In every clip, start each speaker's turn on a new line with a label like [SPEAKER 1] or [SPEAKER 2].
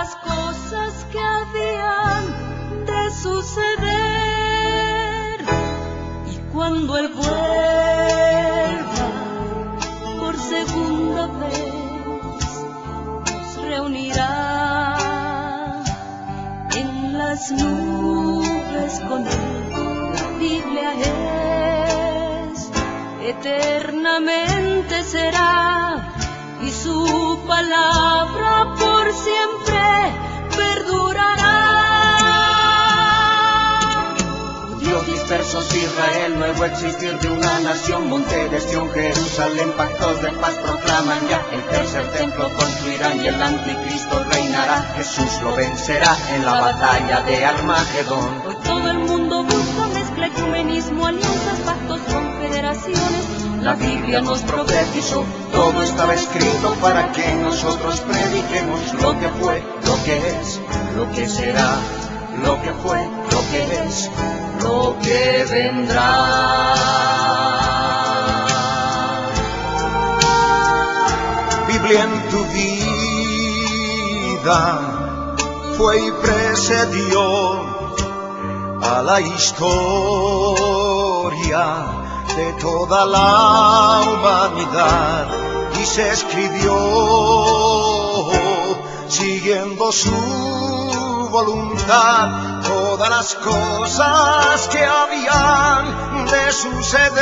[SPEAKER 1] las cosas que habían de suceder. Y cuando Él vuelva por segunda vez, nos reunirá en las nubes con Él. La Biblia es, eternamente será, y su palabra por siempre perdurará.
[SPEAKER 2] Dios dispersos Israel, nuevo existir de una nación, monte de Sión, Jerusalén, pactos de paz proclaman ya, el tercer templo construirán y el anticristo reinará. Jesús lo vencerá en la batalla de Armagedón.
[SPEAKER 1] Hoy todo el mundo busca mezcla, ecumenismo, alianzas, pactos, confederaciones.
[SPEAKER 2] La Biblia nos profetizó, todo estaba escrito para que nosotros prediquemos lo que fue, lo que es, lo que será, lo que fue, lo que es, lo que vendrá.
[SPEAKER 3] Biblia en tu vida fue y precedió a la historia de toda la humanidad, y se escribió siguiendo su voluntad todas las cosas que habían de suceder.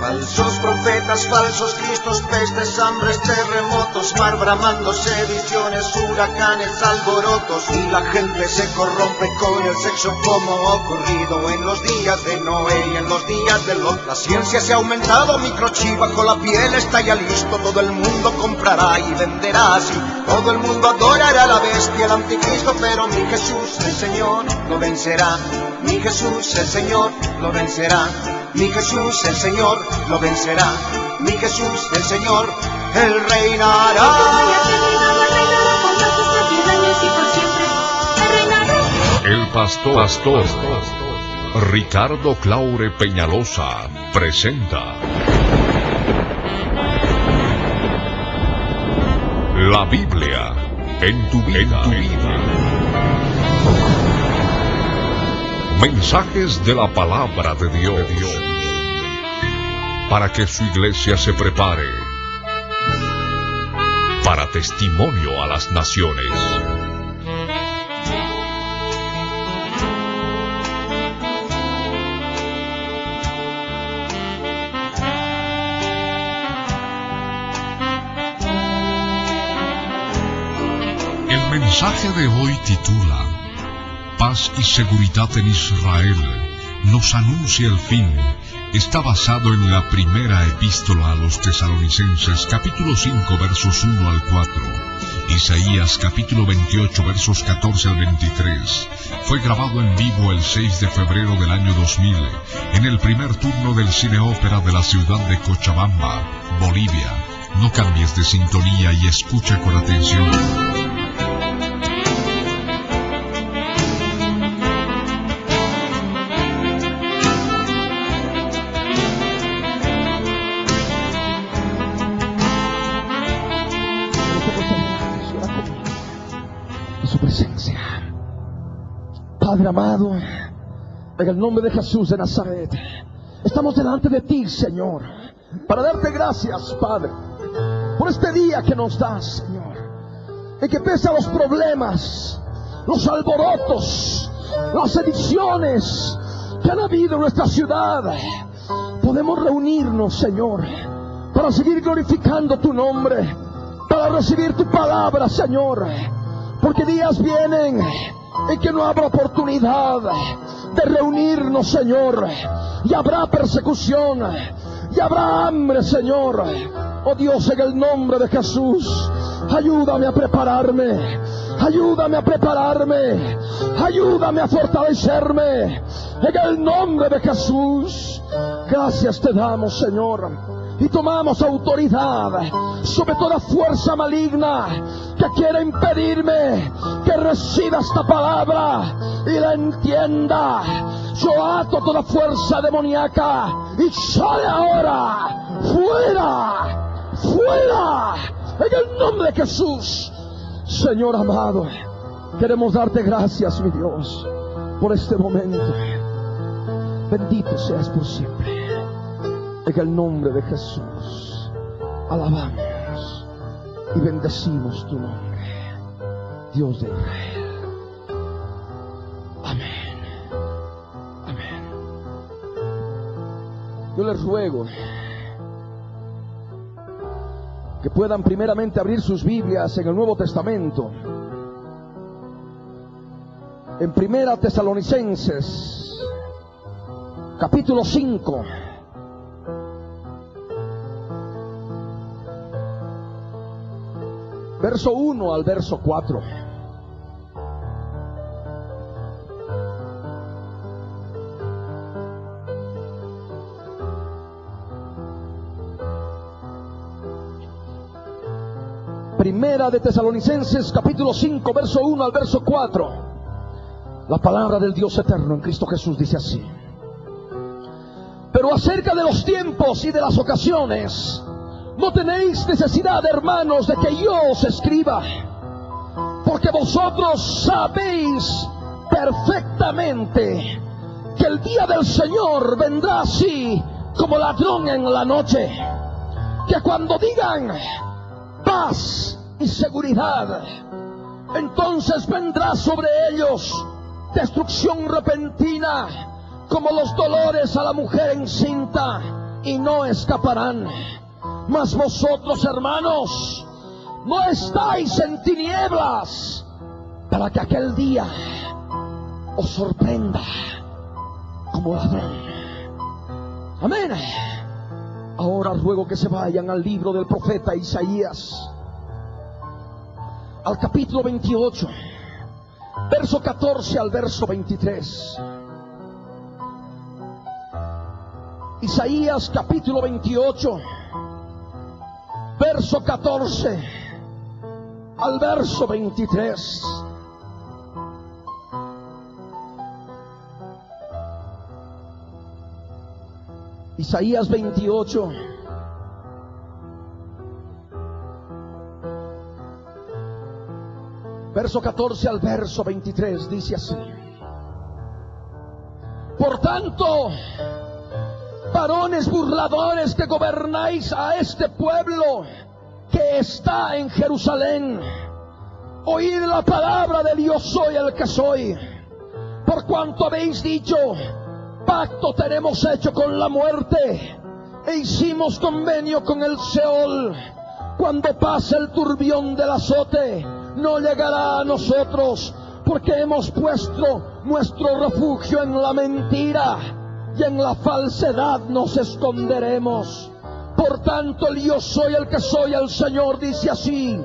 [SPEAKER 3] Falsos profetas, falsos cristos, pestes, hambres, terremotos, mar bramando, sediciones, huracanes, alborotos, y la gente se corrompe con el sexo como ha ocurrido en los días de Noé y en los días de Lot. La ciencia se ha aumentado, microchip bajo la piel está ya listo, todo el mundo comprará y venderá así, todo el mundo adorará a la bestia, el anticristo, pero mi Jesús el Señor lo vencerá, mi Jesús el Señor lo vencerá, mi Jesús el Señor lo vencerá, mi Jesús el Señor, Él reinará.
[SPEAKER 4] El pastor Ricardo Claure Peñalosa presenta La Biblia en tu vida. Mensajes de la palabra de Dios para que su iglesia se prepare para testimonio a las naciones. El mensaje de hoy titula Paz y seguridad en Israel, nos anuncia el fin. Está basado en la primera epístola a los tesalonicenses, capítulo 5, versos 1 al 4. Isaías, capítulo 28, versos 14 al 23. Fue grabado en vivo el 6 de febrero del año 2000, en el primer turno del Cine Ópera de la ciudad de Cochabamba, Bolivia. No cambies de sintonía y escucha con atención.
[SPEAKER 5] Padre amado, en el nombre de Jesús de Nazaret, estamos delante de ti, Señor, para darte gracias, Padre, por este día que nos das, Señor, en que pese a los problemas, los alborotos, las ediciones que han habido en nuestra ciudad, podemos reunirnos, Señor, para seguir glorificando tu nombre, para recibir tu palabra, Señor, porque días vienen en que no habrá oportunidad de reunirnos, Señor, y habrá persecución, y habrá hambre, Señor. Oh Dios, en el nombre de Jesús, ayúdame a prepararme, ayúdame a prepararme, ayúdame a fortalecerme, en el nombre de Jesús. Gracias te damos, Señor, y tomamos autoridad sobre toda fuerza maligna que quiera impedirme que reciba esta palabra y la entienda. Yo ato toda fuerza demoníaca y sale ahora, fuera, fuera, en el nombre de Jesús. Señor amado, queremos darte gracias, mi Dios, por este momento. Bendito seas por siempre. En el nombre de Jesús, alabamos y bendecimos tu nombre, Dios de Israel. Amén. Amén. Yo les ruego que puedan primeramente abrir sus Biblias en el Nuevo Testamento, en Primera Tesalonicenses, capítulo 5. Verso 1 al verso 4. Primera de Tesalonicenses, capítulo 5, verso 1 al verso 4. La palabra del Dios eterno en Cristo Jesús dice así: pero acerca de los tiempos y de las ocasiones, no tenéis necesidad, hermanos, de que yo os escriba, porque vosotros sabéis perfectamente que el día del Señor vendrá así como ladrón en la noche, que cuando digan paz y seguridad, entonces vendrá sobre ellos destrucción repentina, como los dolores a la mujer encinta, y no escaparán. Mas vosotros, hermanos, no estáis en tinieblas, para que aquel día os sorprenda como ladrón. Amén. Ahora ruego que se vayan al libro del profeta Isaías, al capítulo 28, verso 14 al verso 23. Isaías capítulo 28, verso 14 al verso 23. Isaías 28, verso 14 al verso 23, dice así: por tanto, varones burladores que gobernáis a este pueblo que está en Jerusalén, oíd la palabra del yo soy el que soy. Por cuanto habéis dicho, pacto tenemos hecho con la muerte, e hicimos convenio con el Seol, cuando pase el turbión del azote, no llegará a nosotros, porque hemos puesto nuestro refugio en la mentira, y en la falsedad nos esconderemos. Por tanto, el yo soy el que soy, el Señor dice así: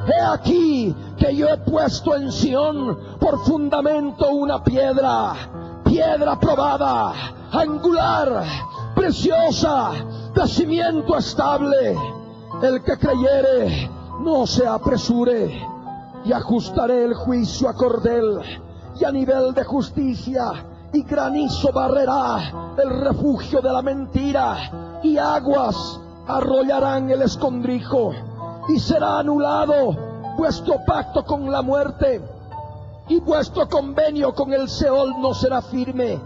[SPEAKER 5] he aquí que yo he puesto en Sión por fundamento una piedra, piedra probada, angular, preciosa, de cimiento estable. El que creyere, no se apresure. Y ajustaré el juicio a cordel, y a nivel de justicia, y granizo barrerá el refugio de la mentira, y aguas arrollarán el escondrijo. Y será anulado vuestro pacto con la muerte, y vuestro convenio con el Seol no será firme.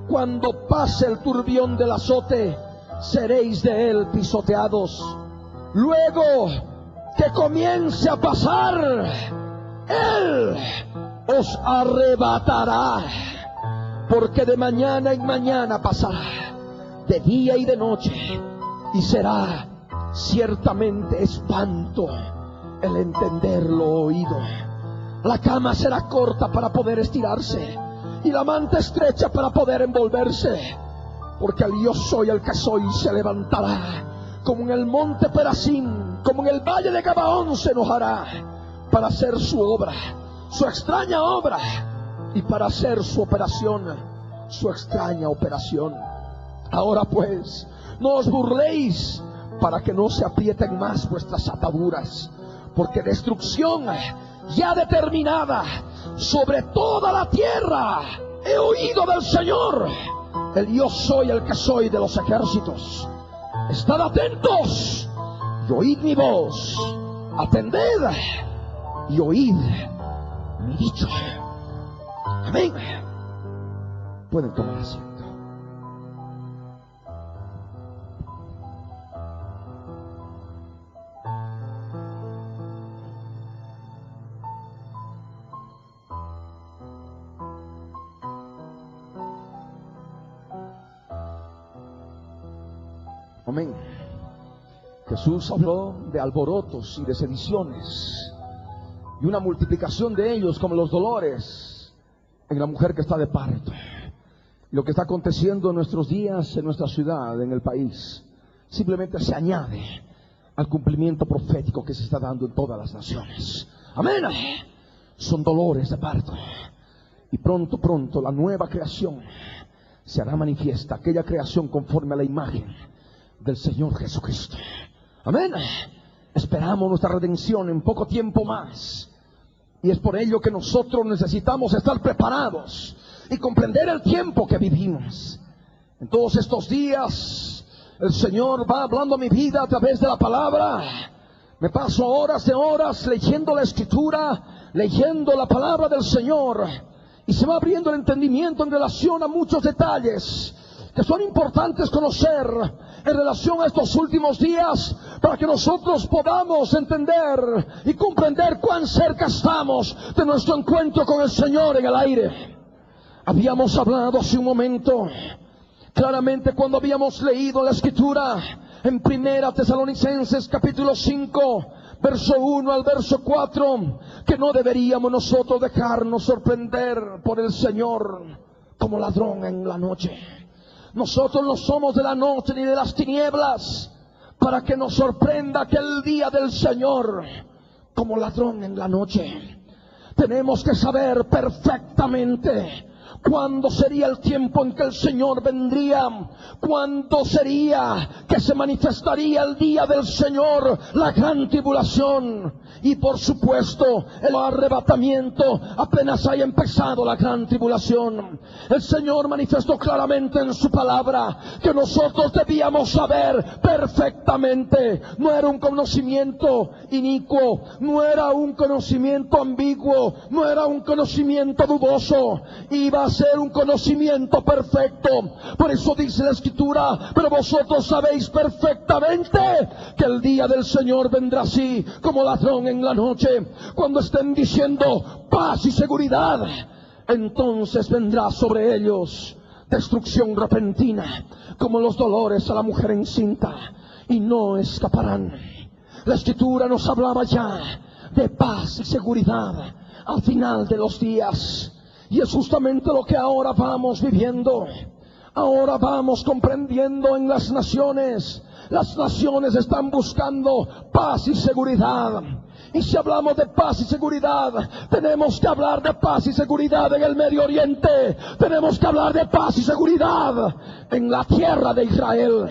[SPEAKER 5] Cuando pase el turbión del azote, seréis de él pisoteados. Luego que comience a pasar, él os arrebatará, porque de mañana en mañana pasará, de día y de noche, y será ciertamente espanto el entender lo oído. La cama será corta para poder estirarse, y la manta estrecha para poder envolverse, porque el yo soy el que soy se levantará, como en el monte Perazim, como en el valle de Gabaón se enojará, para hacer su obra, su extraña obra, y para hacer su operación, su extraña operación. Ahora pues, no os burléis, para que no se aprieten más vuestras ataduras, porque destrucción ya determinada sobre toda la tierra he oído del Señor, el yo soy el que soy de los ejércitos. Estad atentos y oíd mi voz, atended y oíd mi dicho. Amén. Pueden tomar asiento. Amén. Jesús habló de alborotos y de sediciones y una multiplicación de ellos como los dolores en la mujer que está de parto. Lo que está aconteciendo en nuestros días, en nuestra ciudad, en el país, simplemente se añade al cumplimiento profético que se está dando en todas las naciones. Amén. Son dolores de parto. Y pronto la nueva creación se hará manifiesta, aquella creación conforme a la imagen del Señor Jesucristo. Amén. Esperamos nuestra redención en poco tiempo más. Y es por ello que nosotros necesitamos estar preparados y comprender el tiempo que vivimos. En todos estos días, el Señor va hablando a mi vida a través de la palabra. Me paso horas de horas leyendo la Escritura, leyendo la palabra del Señor. Y se va abriendo el entendimiento en relación a muchos detalles que son importantes conocer en relación a estos últimos días, para que nosotros podamos entender y comprender cuán cerca estamos de nuestro encuentro con el Señor en el aire. Habíamos hablado hace un momento, claramente cuando habíamos leído la Escritura en 1 Tesalonicenses capítulo 5, verso 1 al verso 4, que no deberíamos nosotros dejarnos sorprender por el Señor como ladrón en la noche. Nosotros no somos de la noche ni de las tinieblas, para que nos sorprenda aquel día del Señor como ladrón en la noche. Tenemos que saber perfectamente cuándo sería el tiempo en que el Señor vendría, cuándo sería que se manifestaría el día del Señor, la gran tribulación. Y por supuesto el arrebatamiento apenas haya empezado la gran tribulación. El Señor manifestó claramente en su palabra que nosotros debíamos saber perfectamente. No era un conocimiento inicuo, no era un conocimiento ambiguo, no era un conocimiento dudoso, iba a ser un conocimiento perfecto. Por eso dice la Escritura: pero vosotros sabéis perfectamente que el día del Señor vendrá así como ladrón en la noche. Cuando estén diciendo paz y seguridad, entonces vendrá sobre ellos destrucción repentina, como los dolores a la mujer encinta, y no escaparán. La Escritura nos hablaba ya de paz y seguridad al final de los días, y es justamente lo que ahora vamos viviendo. Ahora vamos comprendiendo en las naciones. Las naciones están buscando paz y seguridad. Y si hablamos de paz y seguridad, tenemos que hablar de paz y seguridad en el Medio Oriente. Tenemos que hablar de paz y seguridad en la tierra de Israel.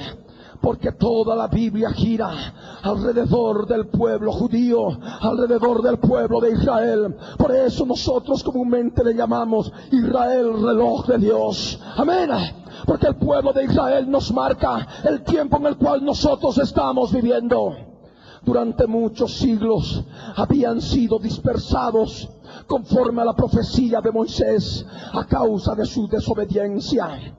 [SPEAKER 5] Porque toda la Biblia gira alrededor del pueblo judío, alrededor del pueblo de Israel. Por eso nosotros comúnmente le llamamos Israel, reloj de Dios. Amén. Porque el pueblo de Israel nos marca el tiempo en el cual nosotros estamos viviendo. Durante muchos siglos habían sido dispersados conforme a la profecía de Moisés a causa de su desobediencia.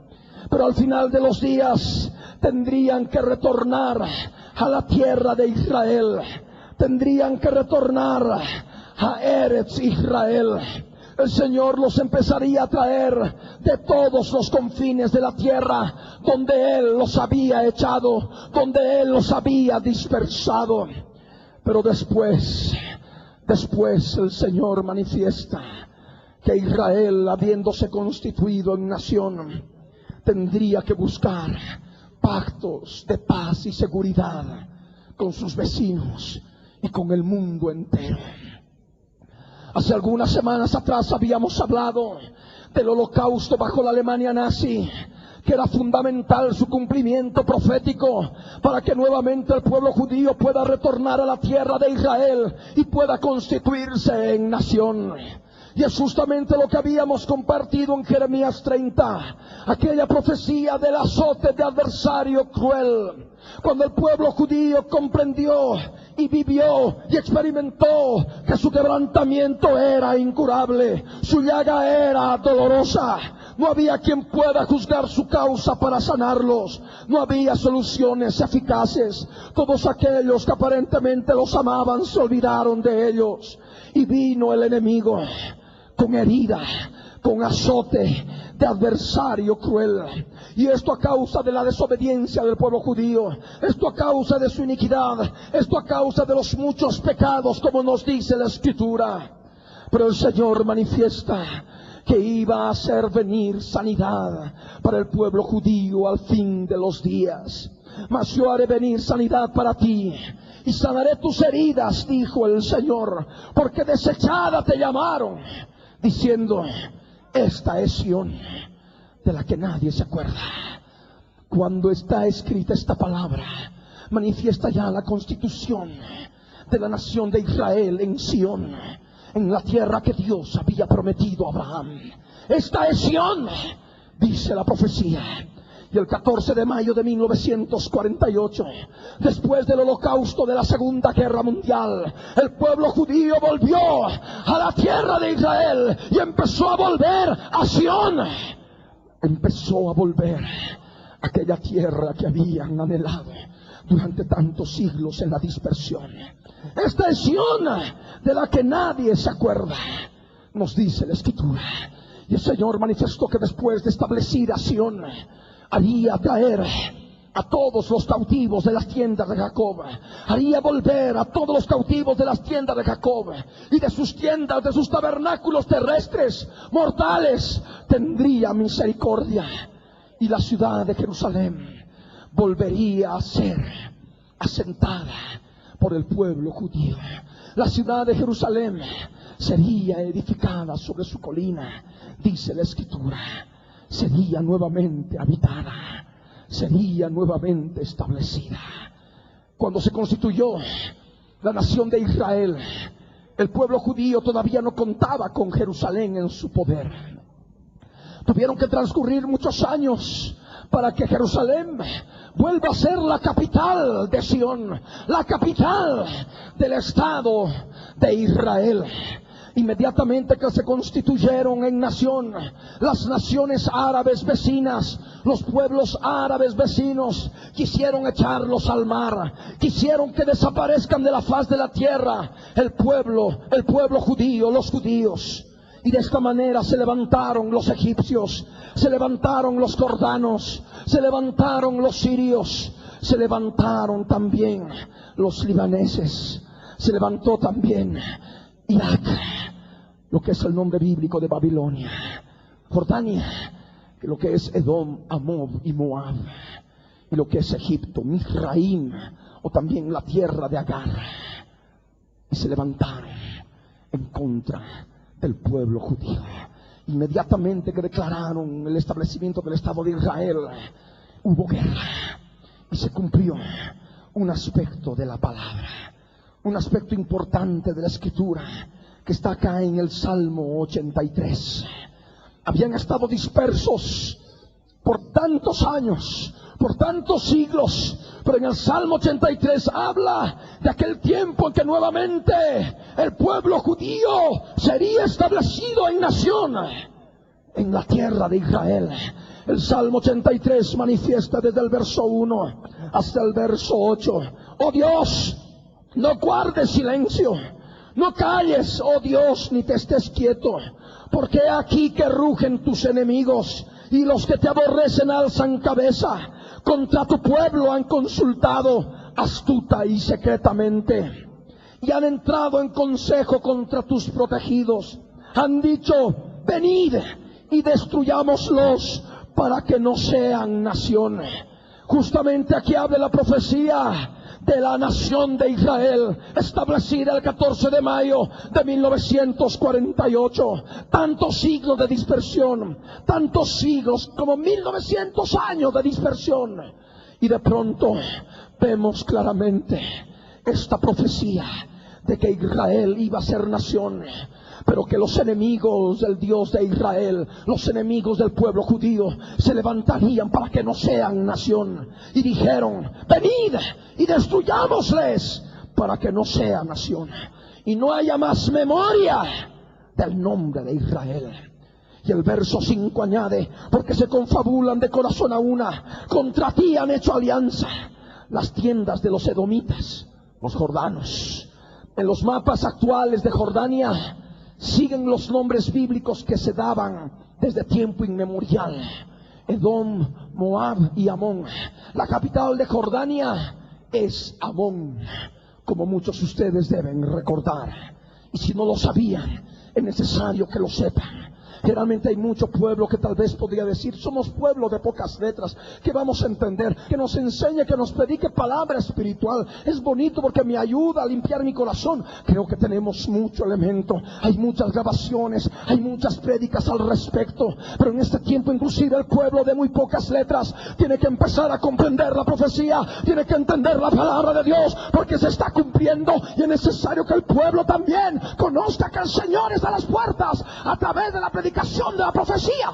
[SPEAKER 5] Pero al final de los días tendrían que retornar a la tierra de Israel. Tendrían que retornar a Eretz Israel. El Señor los empezaría a traer de todos los confines de la tierra donde Él los había echado, donde Él los había dispersado. Pero después el Señor manifiesta que Israel, habiéndose constituido en nación, tendría que buscar pactos de paz y seguridad con sus vecinos y con el mundo entero. Hace algunas semanas atrás habíamos hablado del holocausto bajo la Alemania nazi, que era fundamental su cumplimiento profético para que nuevamente el pueblo judío pueda retornar a la tierra de Israel y pueda constituirse en nación. Y es justamente lo que habíamos compartido en Jeremías 30, aquella profecía del azote de adversario cruel. Cuando el pueblo judío comprendió y vivió y experimentó que su quebrantamiento era incurable, su llaga era dolorosa, no había quien pueda juzgar su causa para sanarlos, no había soluciones eficaces. Todos aquellos que aparentemente los amaban se olvidaron de ellos, y vino el enemigo con herida, con azote de adversario cruel. Y esto a causa de la desobediencia del pueblo judío, esto a causa de su iniquidad, esto a causa de los muchos pecados, como nos dice la Escritura. Pero el Señor manifiesta que iba a hacer venir sanidad para el pueblo judío al fin de los días. Mas yo haré venir sanidad para ti, y sanaré tus heridas, dijo el Señor, porque desechada te llamaron, diciendo: esta es Sión, de la que nadie se acuerda. Cuando está escrita esta palabra, manifiesta ya la constitución de la nación de Israel en Sión, en la tierra que Dios había prometido a Abraham. Esta es Sión, dice la profecía. Y el 14 de mayo de 1948, después del holocausto de la Segunda Guerra Mundial, el pueblo judío volvió a la tierra de Israel y empezó a volver a Sión. Empezó a volver a aquella tierra que habían anhelado durante tantos siglos en la dispersión. Esta es Sión, de la que nadie se acuerda, nos dice la Escritura. Y el Señor manifestó que después de establecida Sión, haría traer a todos los cautivos de las tiendas de Jacob, haría volver a todos los cautivos de las tiendas de Jacob, y de sus tiendas, de sus tabernáculos terrestres, mortales, tendría misericordia, y la ciudad de Jerusalén volvería a ser asentada por el pueblo judío. La ciudad de Jerusalén sería edificada sobre su colina, dice la Escritura. Sería nuevamente habitada, sería nuevamente establecida. Cuando se constituyó la nación de Israel, el pueblo judío todavía no contaba con Jerusalén en su poder. Tuvieron que transcurrir muchos años para que Jerusalén vuelva a ser la capital de Sión, la capital del Estado de Israel. Inmediatamente que se constituyeron en nación, las naciones árabes vecinas, los pueblos árabes vecinos, quisieron echarlos al mar, quisieron que desaparezcan de la faz de la tierra el pueblo judío, los judíos. Y de esta manera se levantaron los egipcios, se levantaron los jordanos, se levantaron los sirios, se levantaron también los libaneses, se levantó también Irak, lo que es el nombre bíblico de Babilonia, Jordania, lo que es Edom, Amón y Moab, y lo que es Egipto, Misraim, o también la tierra de Agar. Y se levantaron en contra del pueblo judío. Inmediatamente que declararon el establecimiento del Estado de Israel, hubo guerra, y se cumplió un aspecto de la palabra, un aspecto importante de la Escritura, que está acá en el Salmo 83. Habían estado dispersos por tantos años, por tantos siglos, pero en el Salmo 83 habla de aquel tiempo en que nuevamente el pueblo judío sería establecido en nación en la tierra de Israel. El Salmo 83 manifiesta desde el verso 1 hasta el verso 8. Oh Dios, no guardes silencio, no calles, oh Dios, ni te estés quieto, porque he aquí que rugen tus enemigos, y los que te aborrecen alzan cabeza. Contra tu pueblo han consultado astuta y secretamente, y han entrado en consejo contra tus protegidos. Han dicho: venid y destruyámoslos, para que no sean nación. Justamente aquí habla la profecía de la nación de Israel, establecida el 14 de mayo de 1948. Tantos siglos de dispersión, tantos siglos, como 1900 años de dispersión. Y de pronto vemos claramente esta profecía de que Israel iba a ser nación, pero que los enemigos del Dios de Israel, los enemigos del pueblo judío, se levantarían para que no sean nación. Y dijeron: venid y destruyámosles para que no sea nación, y no haya más memoria del nombre de Israel. Y el verso 5 añade: porque se confabulan de corazón a una, contra ti han hecho alianza las tiendas de los edomitas, los jordanos. En los mapas actuales de Jordania siguen los nombres bíblicos que se daban desde tiempo inmemorial: Edom, Moab y Amón. La capital de Jordania es Amón, como muchos de ustedes deben recordar. Y si no lo sabían, es necesario que lo sepan. Generalmente hay mucho pueblo que tal vez podría decir: somos pueblo de pocas letras, que vamos a entender, que nos enseñe, que nos predique palabra espiritual. Es bonito porque me ayuda a limpiar mi corazón. Creo que tenemos mucho elemento, hay muchas grabaciones, hay muchas prédicas al respecto. Pero en este tiempo inclusive el pueblo de muy pocas letras tiene que empezar a comprender la profecía, tiene que entender la palabra de Dios, porque se está cumpliendo. Y es necesario que el pueblo también conozca que el Señor está a las puertas a través de la predicación de la profecía.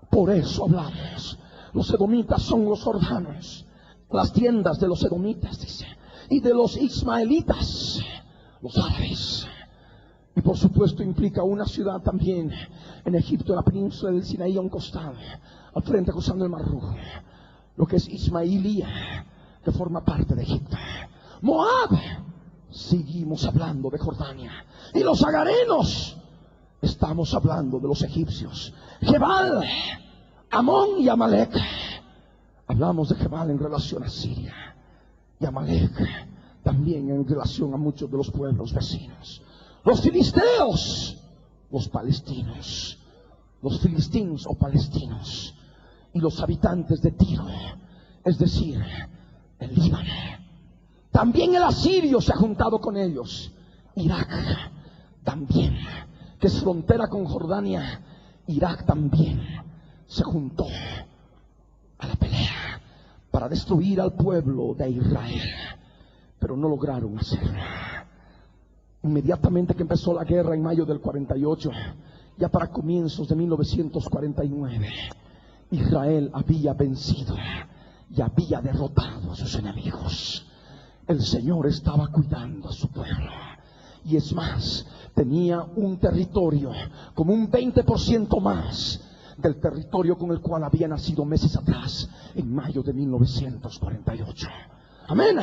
[SPEAKER 5] Por eso hablamos. Los edomitas son los jordanos, las tiendas de los edomitas, dice, y de los ismaelitas, los árabes. Y por supuesto implica una ciudad también en Egipto, en la península del Sinaí, a un costado, al frente cruzando el Mar Rojo, lo que es Ismailia, que forma parte de Egipto. Moab, seguimos hablando de Jordania. Y los agarenos, estamos hablando de los egipcios. Gebal, Amón y Amalek. Hablamos de Gebal en relación a Siria, y Amalek también en relación a muchos de los pueblos vecinos. Los filisteos, los palestinos, los filisteos o palestinos, y los habitantes de Tiro, es decir, el Líbano. También el asirio se ha juntado con ellos. Irak también, que es frontera con Jordania. Irak también se juntó a la pelea para destruir al pueblo de Israel, pero no lograron hacerlo. Inmediatamente que empezó la guerra en mayo del 48, ya para comienzos de 1949, Israel había vencido y había derrotado a sus enemigos. El Señor estaba cuidando a su pueblo. Y es más, tenía un territorio como un 20% más del territorio con el cual había nacido meses atrás, en mayo de 1948. Amén.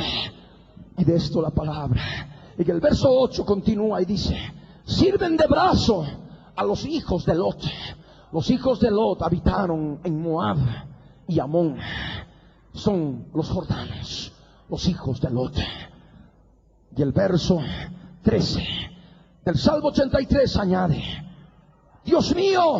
[SPEAKER 5] Y de esto la palabra. En el verso 8 continúa y dice: sirven de brazo a los hijos de Lot. Los hijos de Lot habitaron en Moab y Amón. Son los jordanos, los hijos de Lot. Y el verso 13 del Salmo 83 añade: Dios mío,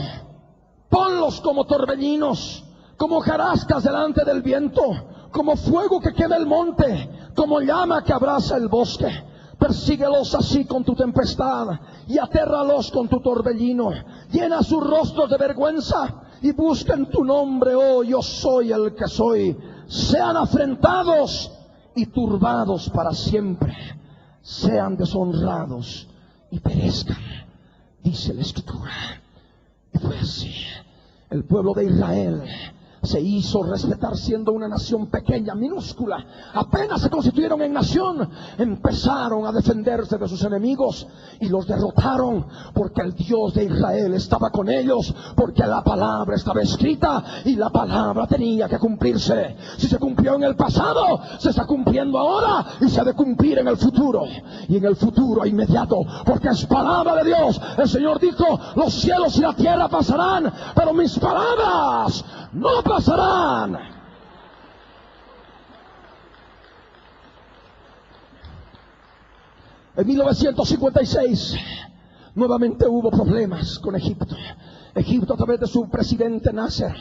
[SPEAKER 5] ponlos como torbellinos, como hojarascas delante del viento, como fuego que quema el monte, como llama que abraza el bosque. Persíguelos así con tu tempestad y atérralos con tu torbellino. Llena sus rostros de vergüenza y busquen tu nombre, oh yo soy el que soy. Sean afrentados y turbados para siempre. Sean deshonrados y perezcan, dice la Escritura. Y fue así. El pueblo de Israel se hizo respetar siendo una nación pequeña, minúscula. Apenas se constituyeron en nación, empezaron a defenderse de sus enemigos y los derrotaron, porque el Dios de Israel estaba con ellos, porque la palabra estaba escrita y la palabra tenía que cumplirse. Si se cumplió en el pasado, se está cumpliendo ahora y se ha de cumplir en el futuro, y en el futuro inmediato, porque es palabra de Dios. El Señor dijo: los cielos y la tierra pasarán, pero mis palabras no pasarán. En 1956 nuevamente hubo problemas con Egipto. Egipto, a través de su presidente Nasser,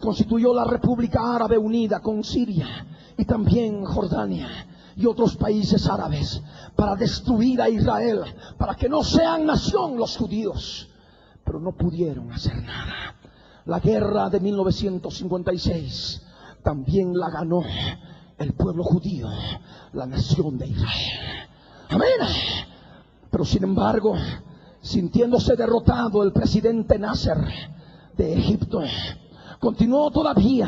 [SPEAKER 5] constituyó la República Árabe Unida con Siria y también Jordania y otros países árabes para destruir a Israel, para que no sean nación los judíos. Pero no pudieron hacer nada. La guerra de 1956 también la ganó el pueblo judío, la nación de Israel. Amén. Pero sin embargo, sintiéndose derrotado, el presidente Nasser de Egipto continuó todavía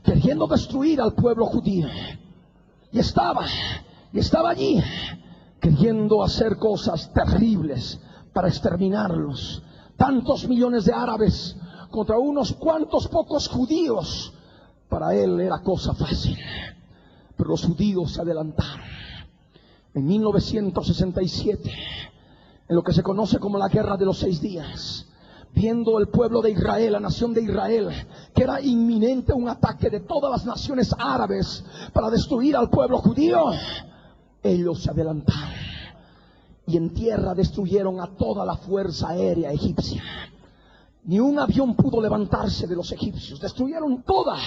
[SPEAKER 5] queriendo destruir al pueblo judío. Y estaba allí queriendo hacer cosas terribles para exterminarlos. Tantos millones de árabes contra unos cuantos pocos judíos, para él era cosa fácil. Pero los judíos se adelantaron. En 1967, en lo que se conoce como la Guerra de los 6 días, viendo el pueblo de Israel, la nación de Israel, que era inminente un ataque de todas las naciones árabes para destruir al pueblo judío, ellos se adelantaron y en tierra destruyeron a toda la fuerza aérea egipcia. Ni un avión pudo levantarse de los egipcios. Destruyeron toda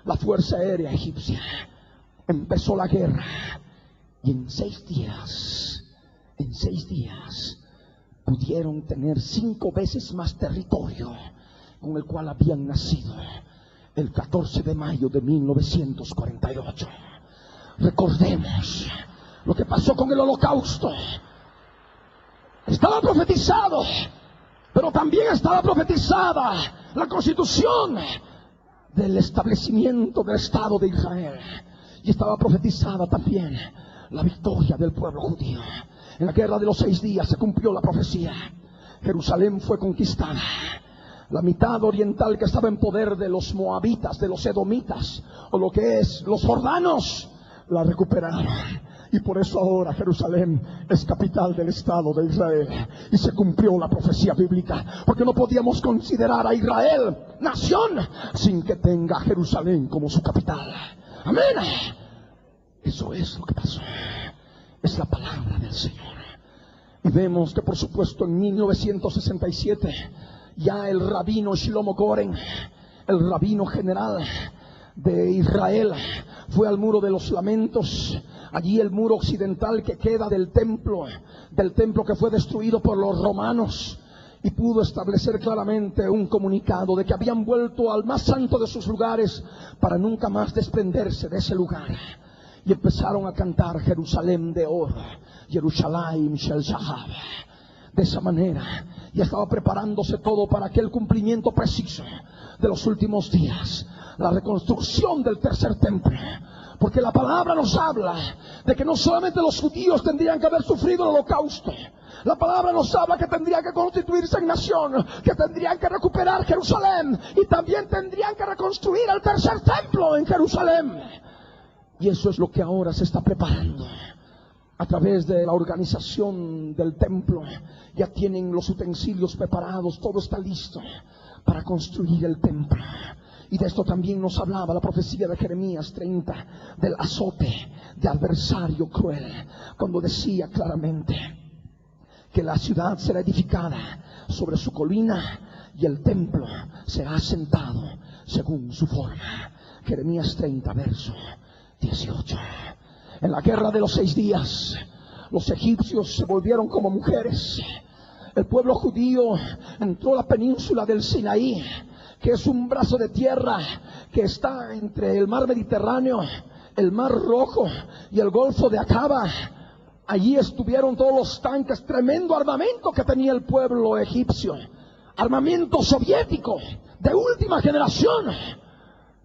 [SPEAKER 5] la fuerza aérea egipcia. Empezó la guerra y en 6 días pudieron tener 5 veces más territorio con el cual habían nacido el 14 de mayo de 1948. Recordemos lo que pasó con el Holocausto. Estaba profetizado, pero también estaba profetizada la constitución del establecimiento del Estado de Israel. Y estaba profetizada también la victoria del pueblo judío. En la Guerra de los 6 días se cumplió la profecía. Jerusalén fue conquistada. La mitad oriental que estaba en poder de los moabitas, de los edomitas, o lo que es los jordanos, la recuperaron. Y por eso ahora Jerusalén es capital del Estado de Israel. Y se cumplió la profecía bíblica. Porque no podíamos considerar a Israel nación sin que tenga Jerusalén como su capital. Amén. Eso es lo que pasó. Es la palabra del Señor. Y vemos que por supuesto en 1967 ya el rabino Shlomo Goren, el rabino general de Israel, fue al muro de los lamentos. Allí el muro occidental que queda del templo que fue destruido por los romanos, y pudo establecer claramente un comunicado de que habían vuelto al más santo de sus lugares para nunca más desprenderse de ese lugar. Y empezaron a cantar Jerusalén de oro, Jerusalem shel Zahab. De esa manera ya estaba preparándose todo para aquel cumplimiento preciso de los últimos días, la reconstrucción del tercer templo. Porque la palabra nos habla de que no solamente los judíos tendrían que haber sufrido el holocausto. La palabra nos habla que tendrían que constituirse en nación, que tendrían que recuperar Jerusalén y también tendrían que reconstruir el tercer templo en Jerusalén. Y eso es lo que ahora se está preparando. A través de la organización del templo ya tienen los utensilios preparados, todo está listo para construir el templo. Y de esto también nos hablaba la profecía de Jeremías 30, del azote de adversario cruel, cuando decía claramente que la ciudad será edificada sobre su colina y el templo será asentado según su forma. Jeremías 30, verso 18. En la Guerra de los 6 días, los egipcios se volvieron como mujeres. El pueblo judío entró a la península del Sinaí, que es un brazo de tierra que está entre el mar Mediterráneo, el mar Rojo y el Golfo de Acaba. Allí estuvieron todos los tanques, tremendo armamento que tenía el pueblo egipcio, armamento soviético de última generación.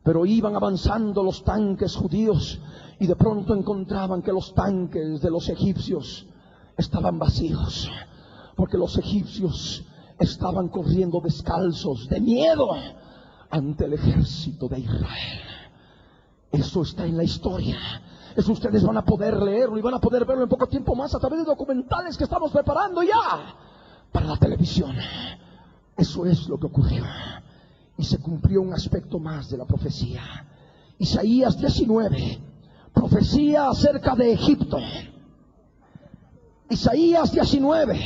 [SPEAKER 5] Pero iban avanzando los tanques judíos y de pronto encontraban que los tanques de los egipcios estaban vacíos, porque los egipcios estaban corriendo descalzos de miedo ante el ejército de Israel. Eso está en la historia. Eso ustedes van a poder leerlo y van a poder verlo en poco tiempo más a través de documentales que estamos preparando ya para la televisión. Eso es lo que ocurrió. Y se cumplió un aspecto más de la profecía. Isaías 19, profecía acerca de Egipto. Isaías 19,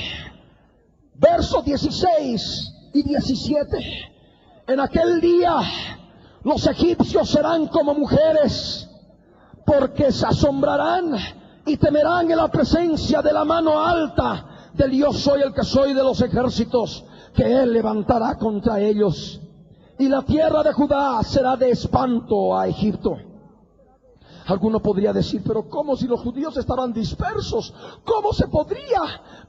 [SPEAKER 5] versos 16 y 17. En aquel día los egipcios serán como mujeres, porque se asombrarán y temerán en la presencia de la mano alta del yo soy el que soy de los ejércitos, que él levantará contra ellos. Y la tierra de Judá será de espanto a Egipto. Alguno podría decir, pero ¿cómo si los judíos estaban dispersos? ¿Cómo se podría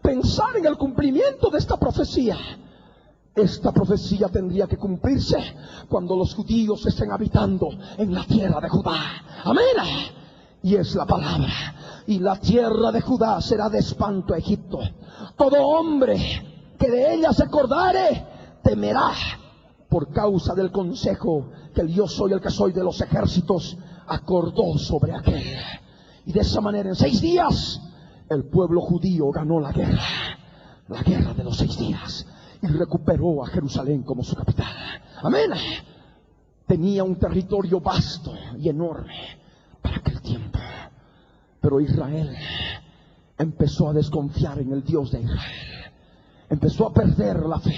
[SPEAKER 5] pensar en el cumplimiento de esta profecía? Esta profecía tendría que cumplirse cuando los judíos estén habitando en la tierra de Judá. Amén. Y es la palabra. Y la tierra de Judá será de espanto a Egipto. Todo hombre que de ella se acordare temerá, por causa del consejo que el yo soy el que soy de los ejércitos acordó sobre aquel. Y de esa manera en 6 días el pueblo judío ganó la guerra de los 6 días, y recuperó a Jerusalén como su capital. Amén. Tenía un territorio vasto y enorme para aquel tiempo, pero Israel empezó a desconfiar en el Dios de Israel, empezó a perder la fe.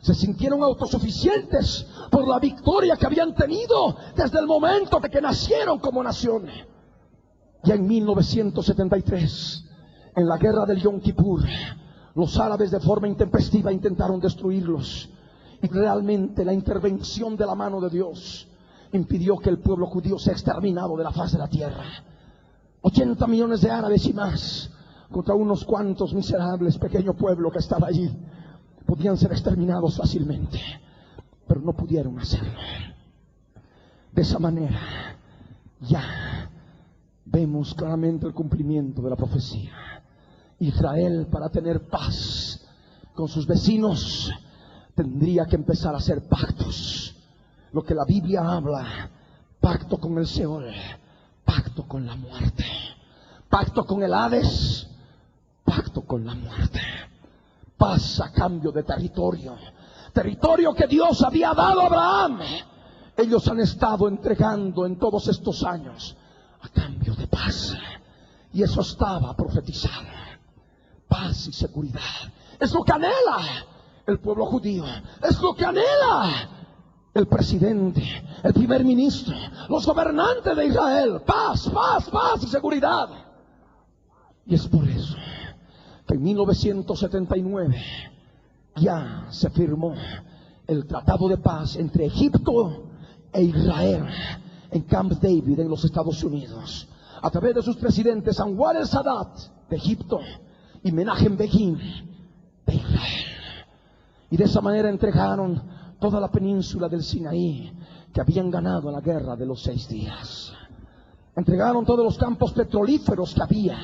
[SPEAKER 5] Se sintieron autosuficientes por la victoria que habían tenido desde el momento de que nacieron como nación. Ya en 1973, en la guerra del Yom Kippur, los árabes de forma intempestiva intentaron destruirlos. Y realmente la intervención de la mano de Dios impidió que el pueblo judío sea exterminado de la faz de la tierra. 80 millones de árabes y más contra unos cuantos miserables pequeño pueblo que estaba allí. Podían ser exterminados fácilmente, pero no pudieron hacerlo. De esa manera ya vemos claramente el cumplimiento de la profecía. Israel, para tener paz con sus vecinos, tendría que empezar a hacer pactos. Lo que la Biblia habla: pacto con el Seol, pacto con la muerte, pacto con el Hades, pacto con la muerte. Paz a cambio de territorio que Dios había dado a Abraham. Ellos han estado entregando en todos estos años a cambio de paz, y eso estaba profetizado. Paz y seguridad es lo que anhela el pueblo judío, es lo que anhela el presidente, el primer ministro, los gobernantes de Israel. Paz, paz, paz y seguridad. Y es por eso que en 1979 ya se firmó el tratado de paz entre Egipto e Israel en Camp David, en los Estados Unidos, a través de sus presidentes Anwar el-Sadat de Egipto y Menachem Begin de Israel. Y de esa manera entregaron toda la península del Sinaí que habían ganado en la guerra de los 6 días. Entregaron todos los campos petrolíferos que había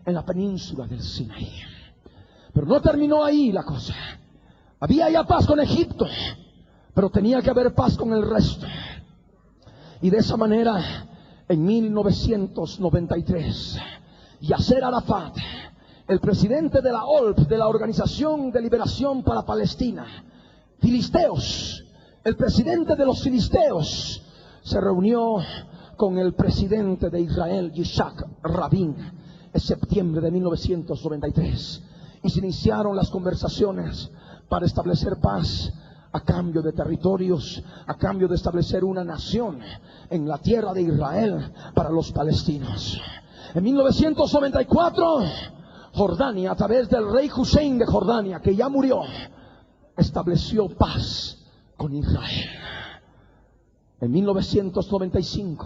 [SPEAKER 5] en la península del Sinaí. Pero no terminó ahí la cosa. Había ya paz con Egipto, pero tenía que haber paz con el resto. Y de esa manera, en 1993, Yasser Arafat, el presidente de la OLP, de la Organización de Liberación para Palestina, filisteos, el presidente de los filisteos, se reunió con el presidente de Israel, Yitzhak Rabin, en septiembre de 1993, y se iniciaron las conversaciones para establecer paz a cambio de territorios, a cambio de establecer una nación en la tierra de Israel para los palestinos. En 1994, Jordania, a través del rey Hussein de Jordania, que ya murió, estableció paz con Israel. En 1995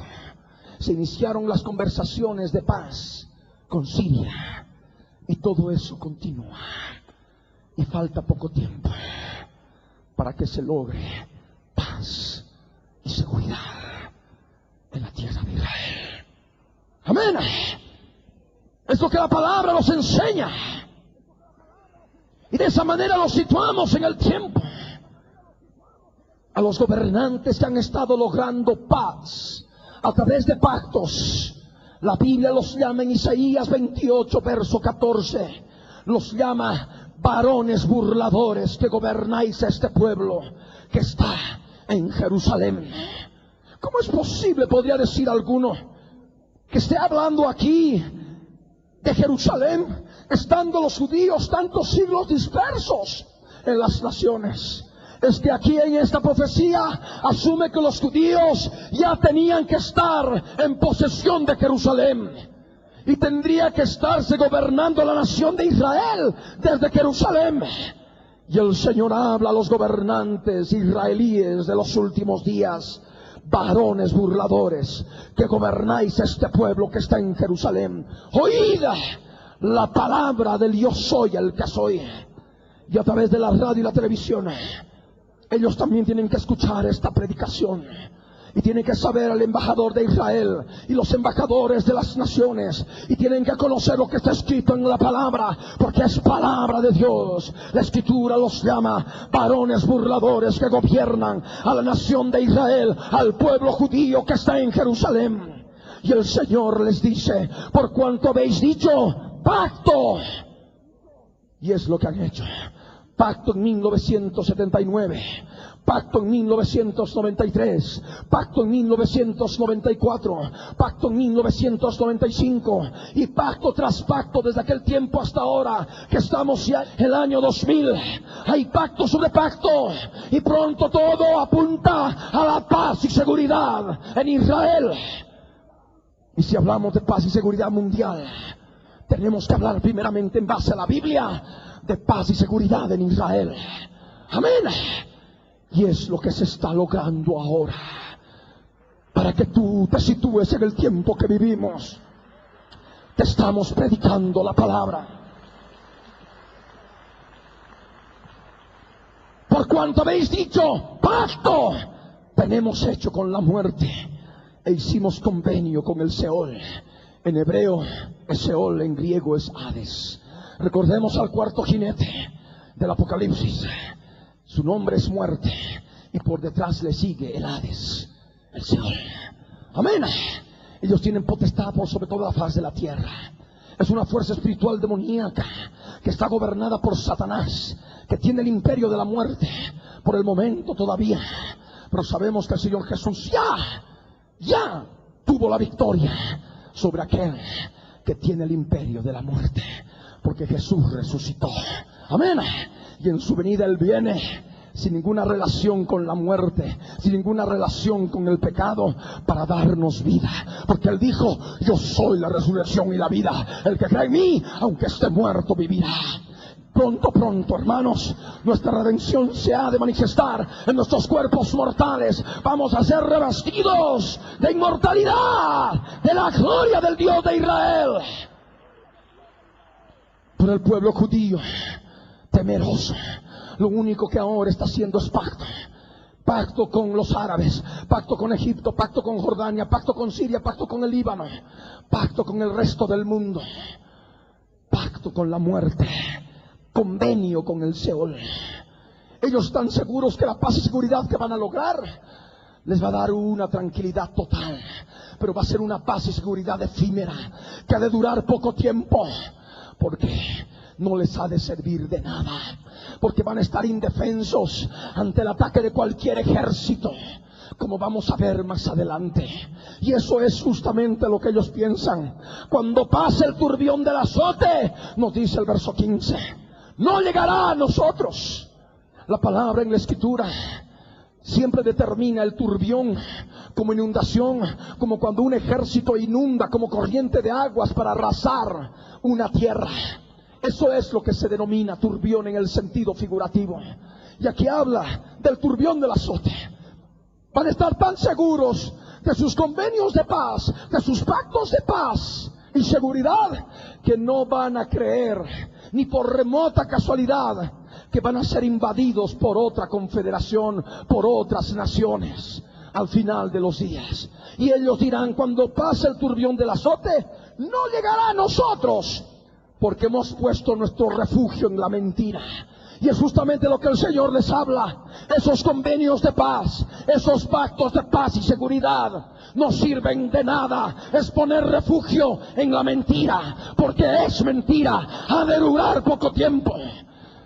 [SPEAKER 5] se iniciaron las conversaciones de paz con Siria, y todo eso continúa, y falta poco tiempo para que se logre paz y seguridad en la tierra de Israel. Amén. Es lo que la palabra nos enseña, y de esa manera nos situamos en el tiempo. A los gobernantes que han estado logrando paz a través de pactos, la Biblia los llama en Isaías 28, verso 14, los llama varones burladores que gobernáis a este pueblo que está en Jerusalén. ¿Cómo es posible, podría decir alguno, que esté hablando aquí de Jerusalén, estando los judíos tantos siglos dispersos en las naciones? Es que aquí en esta profecía asume que los judíos ya tenían que estar en posesión de Jerusalén, y tendría que estarse gobernando la nación de Israel desde Jerusalén. Y el Señor habla a los gobernantes israelíes de los últimos días varones burladores, que gobernáis este pueblo que está en Jerusalén, oíd la palabra del yo soy el que soy. Y a través de la radio y la televisión, ellos también tienen que escuchar esta predicación. Y tienen que saber al embajador de Israel y los embajadores de las naciones. Y tienen que conocer lo que está escrito en la palabra, porque es palabra de Dios. La Escritura los llama varones burladores que gobiernan a la nación de Israel, al pueblo judío que está en Jerusalén. Y el Señor les dice: por cuanto habéis dicho pacto. Y es lo que han hecho. Pacto en 1979, pacto en 1993, pacto en 1994, pacto en 1995 y pacto tras pacto desde aquel tiempo hasta ahora que estamos ya en el año 2000. Hay pacto sobre pacto y pronto todo apunta a la paz y seguridad en Israel. Y si hablamos de paz y seguridad mundial, tenemos que hablar primeramente en base a la Biblia de paz y seguridad en Israel. Amén. Y es lo que se está logrando ahora. Para que tú te sitúes en el tiempo que vivimos, te estamos predicando la palabra. Por cuanto habéis dicho pacto, tenemos hecho con la muerte e hicimos convenio con el Seol. En hebreo es Seol, en griego es Hades. Recordemos al cuarto jinete del Apocalipsis. Su nombre es muerte y por detrás le sigue el Hades, el Seol. Amén. Ellos tienen potestad por sobre toda la faz de la tierra. Es una fuerza espiritual demoníaca que está gobernada por Satanás, que tiene el imperio de la muerte por el momento todavía. Pero sabemos que el Señor Jesús ya tuvo la victoria sobre aquel que tiene el imperio de la muerte, porque Jesús resucitó. Amén. Y en su venida Él viene sin ninguna relación con la muerte, sin ninguna relación con el pecado, para darnos vida. Porque Él dijo: yo soy la resurrección y la vida. El que cree en mí, aunque esté muerto, vivirá. Pronto, hermanos, nuestra redención se ha de manifestar en nuestros cuerpos mortales. Vamos a ser revestidos de inmortalidad, de la gloria del Dios de Israel. Pero el pueblo judío, temeroso, lo único que ahora está haciendo es pacto. Pacto con los árabes, pacto con Egipto, pacto con Jordania, pacto con Siria, pacto con el Líbano, pacto con el resto del mundo, pacto con la muerte, convenio con el Seol. Ellos están seguros que la paz y seguridad que van a lograr les va a dar una tranquilidad total, pero va a ser una paz y seguridad efímera que ha de durar poco tiempo, porque no les ha de servir de nada, porque van a estar indefensos ante el ataque de cualquier ejército, como vamos a ver más adelante. Y eso es justamente lo que ellos piensan. Cuando pase el turbión del azote, nos dice el verso 15, no llegará a nosotros. La palabra en la Escritura siempre determina el turbión como inundación, como cuando un ejército inunda como corriente de aguas para arrasar una tierra. Eso es lo que se denomina turbión en el sentido figurativo. Y aquí habla del turbión del azote. Van a estar tan seguros de sus convenios de paz, de sus pactos de paz y seguridad, que no van a creer ni por remota casualidad que van a ser invadidos por otra confederación, por otras naciones al final de los días. Y ellos dirán: cuando pase el turbión del azote, no llegará a nosotros, porque hemos puesto nuestro refugio en la mentira. Y es justamente lo que el Señor les habla. Esos convenios de paz, esos pactos de paz y seguridad no sirven de nada. Es poner refugio en la mentira, porque es mentira, ha de durar poco tiempo.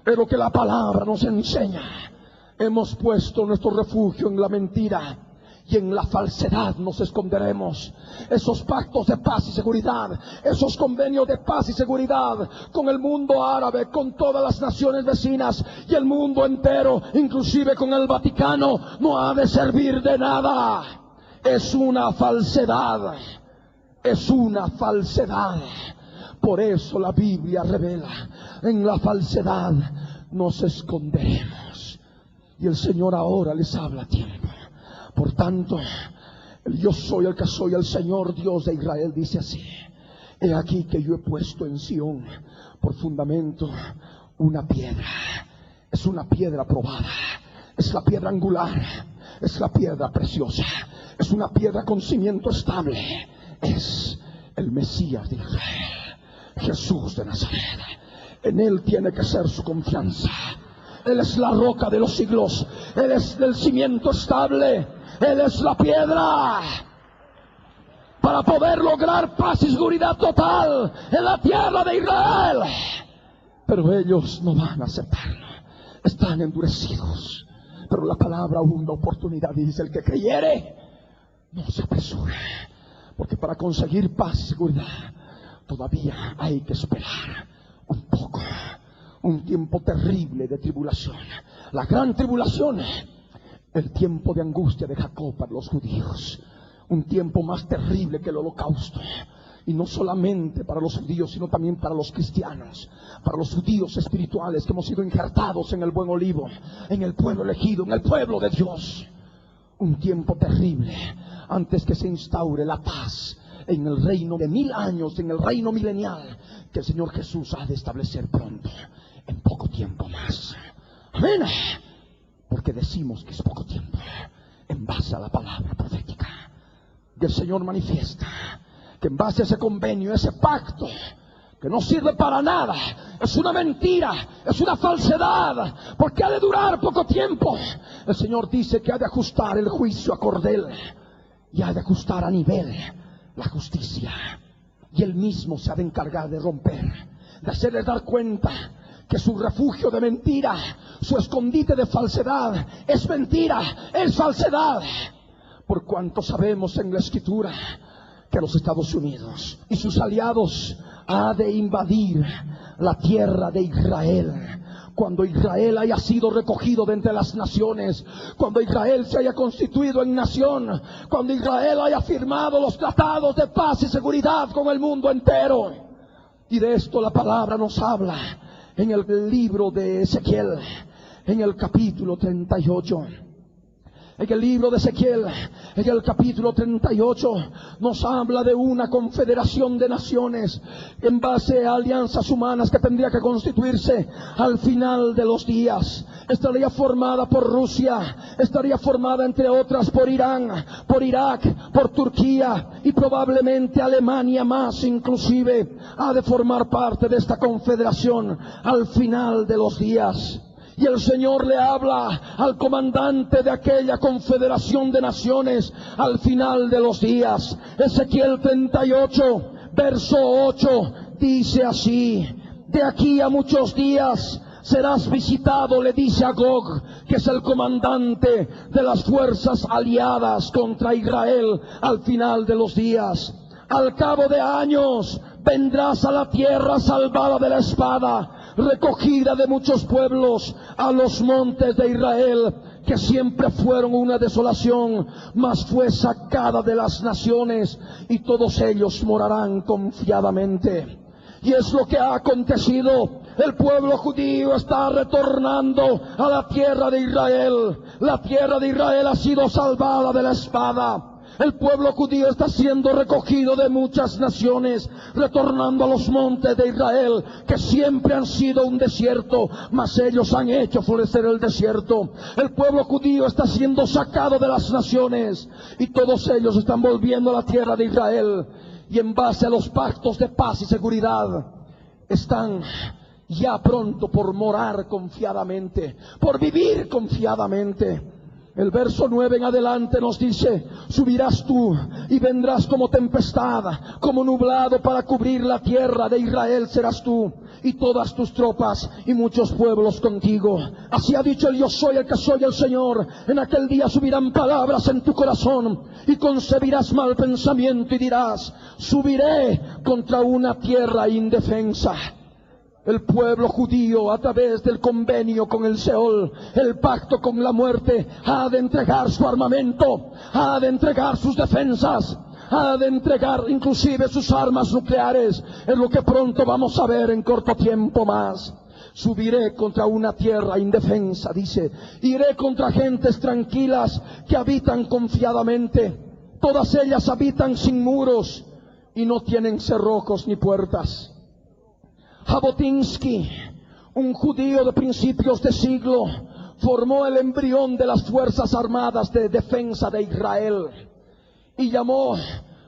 [SPEAKER 5] Pero que la palabra nos enseña. Hemos puesto nuestro refugio en la mentira, y en la falsedad nos esconderemos. Esos pactos de paz y seguridad, esos convenios de paz y seguridad con el mundo árabe, con todas las naciones vecinas y el mundo entero, inclusive con el Vaticano, no ha de servir de nada. Es una falsedad, es una falsedad. Por eso la Biblia revela: en la falsedad nos esconderemos. Y el Señor ahora les habla a tiempo, Por tanto, el yo soy el que soy, el Señor Dios de Israel, dice así: he aquí que yo he puesto en Sión por fundamento una piedra. Es una piedra probada, es la piedra angular, es la piedra preciosa, es una piedra con cimiento estable. Es el Mesías de Israel, Jesús de Nazaret. En Él tiene que ser su confianza. Él es la roca de los siglos, Él es el cimiento estable, Él es la piedra para poder lograr paz y seguridad total en la tierra de Israel. Pero ellos no van a aceptarlo, están endurecidos. Pero la palabra aún da oportunidad, dice: el que creyere no se apresure, porque para conseguir paz y seguridad todavía hay que esperar un poco, un tiempo terrible de tribulación, la gran tribulación, el tiempo de angustia de Jacob para los judíos, un tiempo más terrible que el holocausto. Y no solamente para los judíos, sino también para los cristianos, para los judíos espirituales que hemos sido injertados en el buen olivo, en el pueblo elegido, en el pueblo de Dios. Un tiempo terrible antes que se instaure la paz en el reino de 1000 años, en el reino milenial que el Señor Jesús ha de establecer pronto, en poco tiempo más. Amén. Porque decimos que es poco tiempo en base a la palabra profética. Y el Señor manifiesta que en base a ese convenio, ese pacto, que no sirve para nada, es una mentira, es una falsedad, porque ha de durar poco tiempo. El Señor dice que ha de ajustar el juicio a cordel y ha de ajustar a nivel la justicia, y Él mismo se ha de encargar de romper, de hacerles dar cuenta que su refugio de mentira, su escondite de falsedad, es mentira, es falsedad. Por cuanto sabemos en la Escritura que los Estados Unidos y sus aliados ha de invadir la tierra de Israel. Cuando Israel haya sido recogido de entre las naciones, cuando Israel se haya constituido en nación, cuando Israel haya firmado los tratados de paz y seguridad con el mundo entero. Y de esto la palabra nos habla en el libro de Ezequiel, en el capítulo 38. En el libro de Ezequiel, en el capítulo 38, nos habla de una confederación de naciones en base a alianzas humanas que tendría que constituirse al final de los días. Estaría formada por Rusia, estaría formada entre otras por Irán, por Irak, por Turquía y probablemente Alemania más inclusive ha de formar parte de esta confederación al final de los días. Y el Señor le habla al comandante de aquella confederación de naciones al final de los días. Ezequiel 38, verso 8, dice así: de aquí a muchos días serás visitado, le dice a Gog, que es el comandante de las fuerzas aliadas contra Israel al final de los días. Al cabo de años vendrás a la tierra salvada de la espada, recogida de muchos pueblos, a los montes de Israel, que siempre fueron una desolación, mas fue sacada de las naciones, y todos ellos morarán confiadamente. Y es lo que ha acontecido. El pueblo judío está retornando a la tierra de Israel. La tierra de Israel ha sido salvada de la espada. El pueblo judío está siendo recogido de muchas naciones, retornando a los montes de Israel, que siempre han sido un desierto, mas ellos han hecho florecer el desierto. El pueblo judío está siendo sacado de las naciones, y todos ellos están volviendo a la tierra de Israel. Y en base a los pactos de paz y seguridad, están ya pronto por morar confiadamente, por vivir confiadamente. El verso 9 en adelante nos dice: subirás tú y vendrás como tempestad, como nublado para cubrir la tierra de Israel serás tú, y todas tus tropas y muchos pueblos contigo. Así ha dicho el yo soy el que soy el Señor. En aquel día subirán palabras en tu corazón, y concebirás mal pensamiento y dirás: subiré contra una tierra indefensa. El pueblo judío, a través del convenio con el Seol, el pacto con la muerte, ha de entregar su armamento, ha de entregar sus defensas, ha de entregar inclusive sus armas nucleares. Es lo que pronto vamos a ver en corto tiempo más. Subiré contra una tierra indefensa, dice. Iré contra gentes tranquilas que habitan confiadamente. Todas ellas habitan sin muros y no tienen cerrojos ni puertas. Jabotinsky, un judío de principios de siglo, formó el embrión de las Fuerzas Armadas de Defensa de Israel y llamó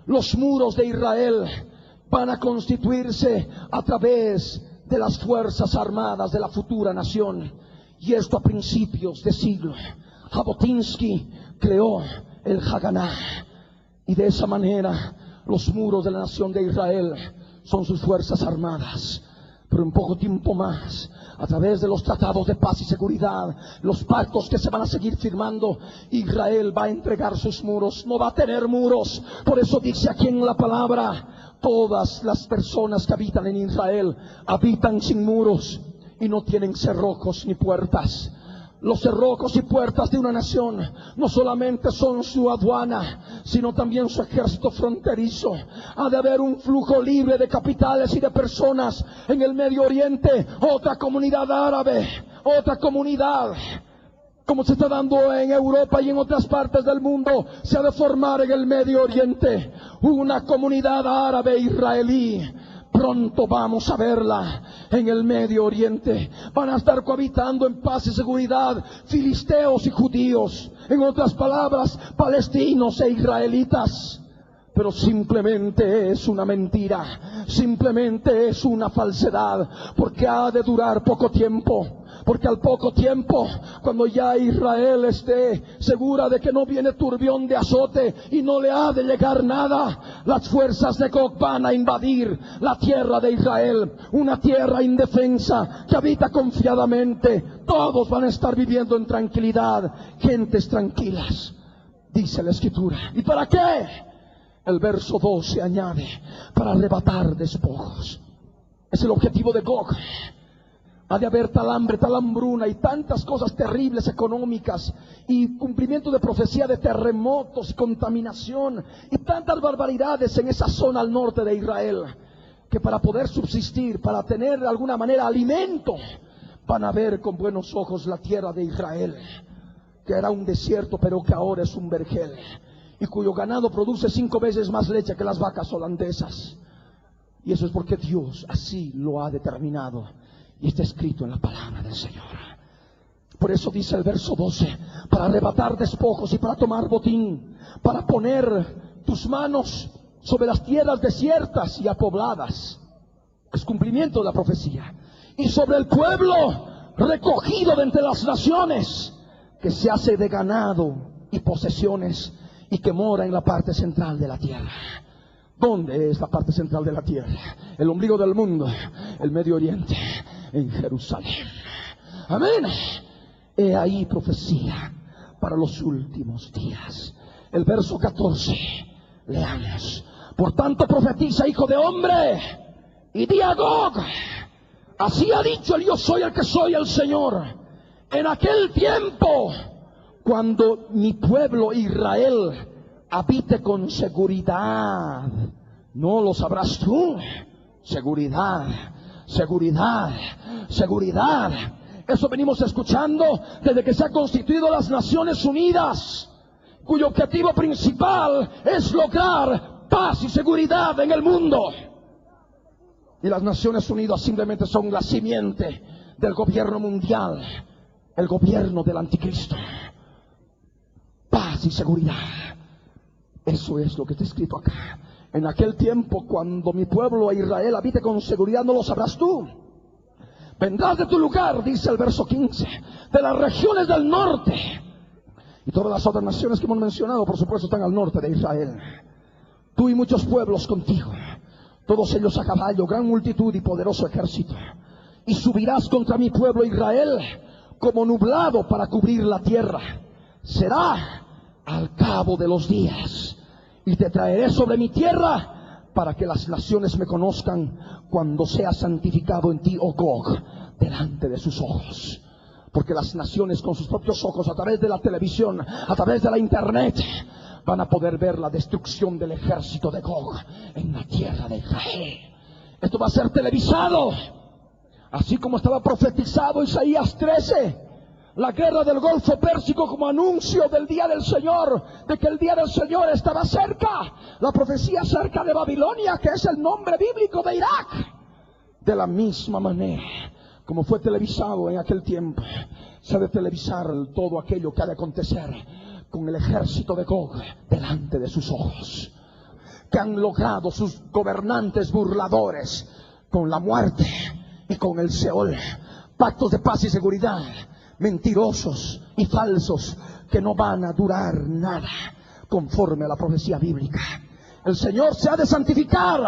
[SPEAKER 5] los muros de Israel. Van a constituirse a través de las Fuerzas Armadas de la futura nación. Y esto a principios de siglo. Jabotinsky creó el Haganá. Y de esa manera los muros de la nación de Israel son sus Fuerzas Armadas. Pero en poco tiempo más, a través de los tratados de paz y seguridad, los pactos que se van a seguir firmando, Israel va a entregar sus muros, no va a tener muros. Por eso dice aquí en la palabra, todas las personas que habitan en Israel habitan sin muros y no tienen cerrojos ni puertas. Los cerrojos y puertas de una nación no solamente son su aduana, sino también su ejército fronterizo. Ha de haber un flujo libre de capitales y de personas en el Medio Oriente. Otra comunidad árabe, otra comunidad, como se está dando en Europa y en otras partes del mundo, se ha de formar en el Medio Oriente. Una comunidad árabe israelí. Pronto vamos a verla en el Medio Oriente. Van a estar cohabitando en paz y seguridad filisteos y judíos. En otras palabras, palestinos e israelitas. Pero simplemente es una mentira, simplemente es una falsedad, porque ha de durar poco tiempo. Porque al poco tiempo, cuando ya Israel esté segura de que no viene turbión de azote y no le ha de llegar nada, las fuerzas de Gog van a invadir la tierra de Israel, una tierra indefensa que habita confiadamente. Todos van a estar viviendo en tranquilidad, gentes tranquilas, dice la Escritura. ¿Y para qué? El verso 12 añade, para arrebatar despojos. Es el objetivo de Gog. Ha de haber tal hambre, tal hambruna y tantas cosas terribles económicas y cumplimiento de profecía de terremotos, contaminación y tantas barbaridades en esa zona al norte de Israel, que para poder subsistir, para tener de alguna manera alimento, van a ver con buenos ojos la tierra de Israel, que era un desierto pero que ahora es un vergel, y cuyo ganado produce 5 veces más leche que las vacas holandesas. Y eso es porque Dios así lo ha determinado. Y está escrito en la palabra del Señor. Por eso dice el verso 12, para arrebatar despojos y para tomar botín, para poner tus manos sobre las tierras desiertas y apobladas. Es cumplimiento de la profecía. Y sobre el pueblo recogido de entre las naciones, que se hace de ganado y posesiones y que mora en la parte central de la tierra. ¿Dónde es la parte central de la tierra? El ombligo del mundo, el Medio Oriente, en Jerusalén. Amén. He ahí profecía para los últimos días. El verso 14, leamos. Por tanto profetiza, hijo de hombre, y di a Gog, así ha dicho el yo soy el que soy, el Señor. En aquel tiempo, cuando mi pueblo Israel habite con seguridad, no lo sabrás tú. Seguridad, seguridad, seguridad. Eso venimos escuchando desde que se han constituido las Naciones Unidas, cuyo objetivo principal es lograr paz y seguridad en el mundo. Y las Naciones Unidas simplemente son la simiente del gobierno mundial, el gobierno del anticristo. Paz y seguridad. Eso es lo que está escrito acá. En aquel tiempo, cuando mi pueblo Israel habite con seguridad, no lo sabrás tú. Vendrás de tu lugar, dice el verso 15, de las regiones del norte. Y todas las otras naciones que hemos mencionado, por supuesto, están al norte de Israel. Tú y muchos pueblos contigo, todos ellos a caballo, gran multitud y poderoso ejército. Y subirás contra mi pueblo Israel como nublado para cubrir la tierra. Será al cabo de los días, y te traeré sobre mi tierra para que las naciones me conozcan cuando sea santificado en ti, oh Gog, delante de sus ojos. Porque las naciones con sus propios ojos, a través de la televisión, a través de la internet, van a poder ver la destrucción del ejército de Gog en la tierra de Israel. Esto va a ser televisado. Así como estaba profetizado Isaías 13, la guerra del Golfo Pérsico como anuncio del día del Señor, de que el día del Señor estaba cerca. La profecía acerca de Babilonia, que es el nombre bíblico de Irak. De la misma manera como fue televisado en aquel tiempo, se ha de televisar todo aquello que ha de acontecer con el ejército de Gog delante de sus ojos, que han logrado sus gobernantes burladores con la muerte y con el Seol, pactos de paz y seguridad mentirosos y falsos que no van a durar nada conforme a la profecía bíblica. El Señor se ha de santificar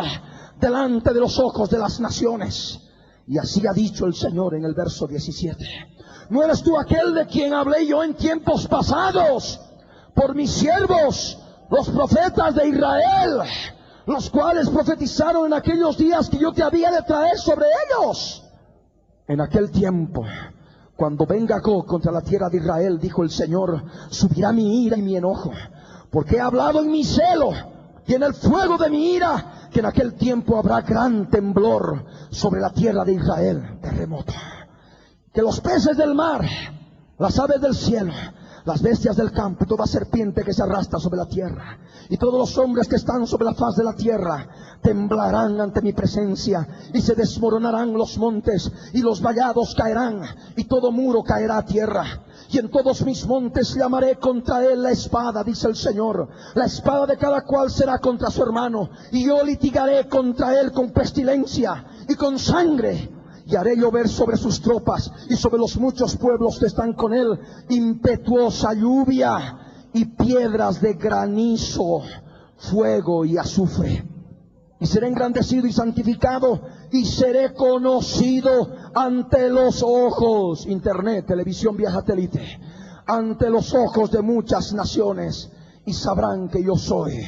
[SPEAKER 5] delante de los ojos de las naciones, y así ha dicho el Señor en el verso 17: ¿no eres tú aquel de quien hablé yo en tiempos pasados por mis siervos los profetas de Israel, los cuales profetizaron en aquellos días que yo te había de traer sobre ellos? En aquel tiempo, cuando venga Gog contra la tierra de Israel, dijo el Señor, subirá mi ira y mi enojo, porque he hablado en mi celo y en el fuego de mi ira, que en aquel tiempo habrá gran temblor sobre la tierra de Israel, terremoto. Que los peces del mar, las aves del cielo, las bestias del campo y toda serpiente que se arrastra sobre la tierra, y todos los hombres que están sobre la faz de la tierra, temblarán ante mi presencia, y se desmoronarán los montes, y los vallados caerán, y todo muro caerá a tierra. Y en todos mis montes llamaré contra él la espada, dice el Señor. La espada de cada cual será contra su hermano, y yo litigaré contra él con pestilencia y con sangre. Y haré llover sobre sus tropas y sobre los muchos pueblos que están con él impetuosa lluvia y piedras de granizo, fuego y azufre. Y seré engrandecido y santificado y seré conocido ante los ojos, internet, televisión vía satélite, ante los ojos de muchas naciones, y sabrán que yo soy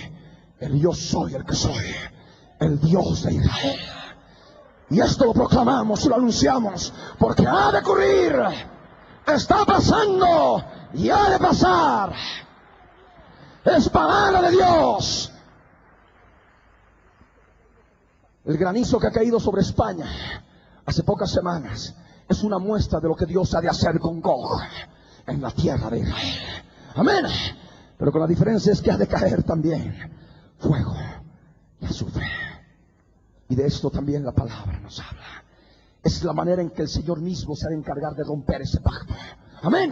[SPEAKER 5] el que soy, el Dios de Israel. Y esto lo proclamamos y lo anunciamos, porque ha de ocurrir, está pasando y ha de pasar. Es palabra de Dios. El granizo que ha caído sobre España hace pocas semanas es una muestra de lo que Dios ha de hacer con Gog en la tierra de Israel. Amén. Pero con la diferencia es que ha de caer también fuego y azufre. Y de esto también la palabra nos habla. Es la manera en que el Señor mismo se ha de encargar de romper ese pacto. Amén.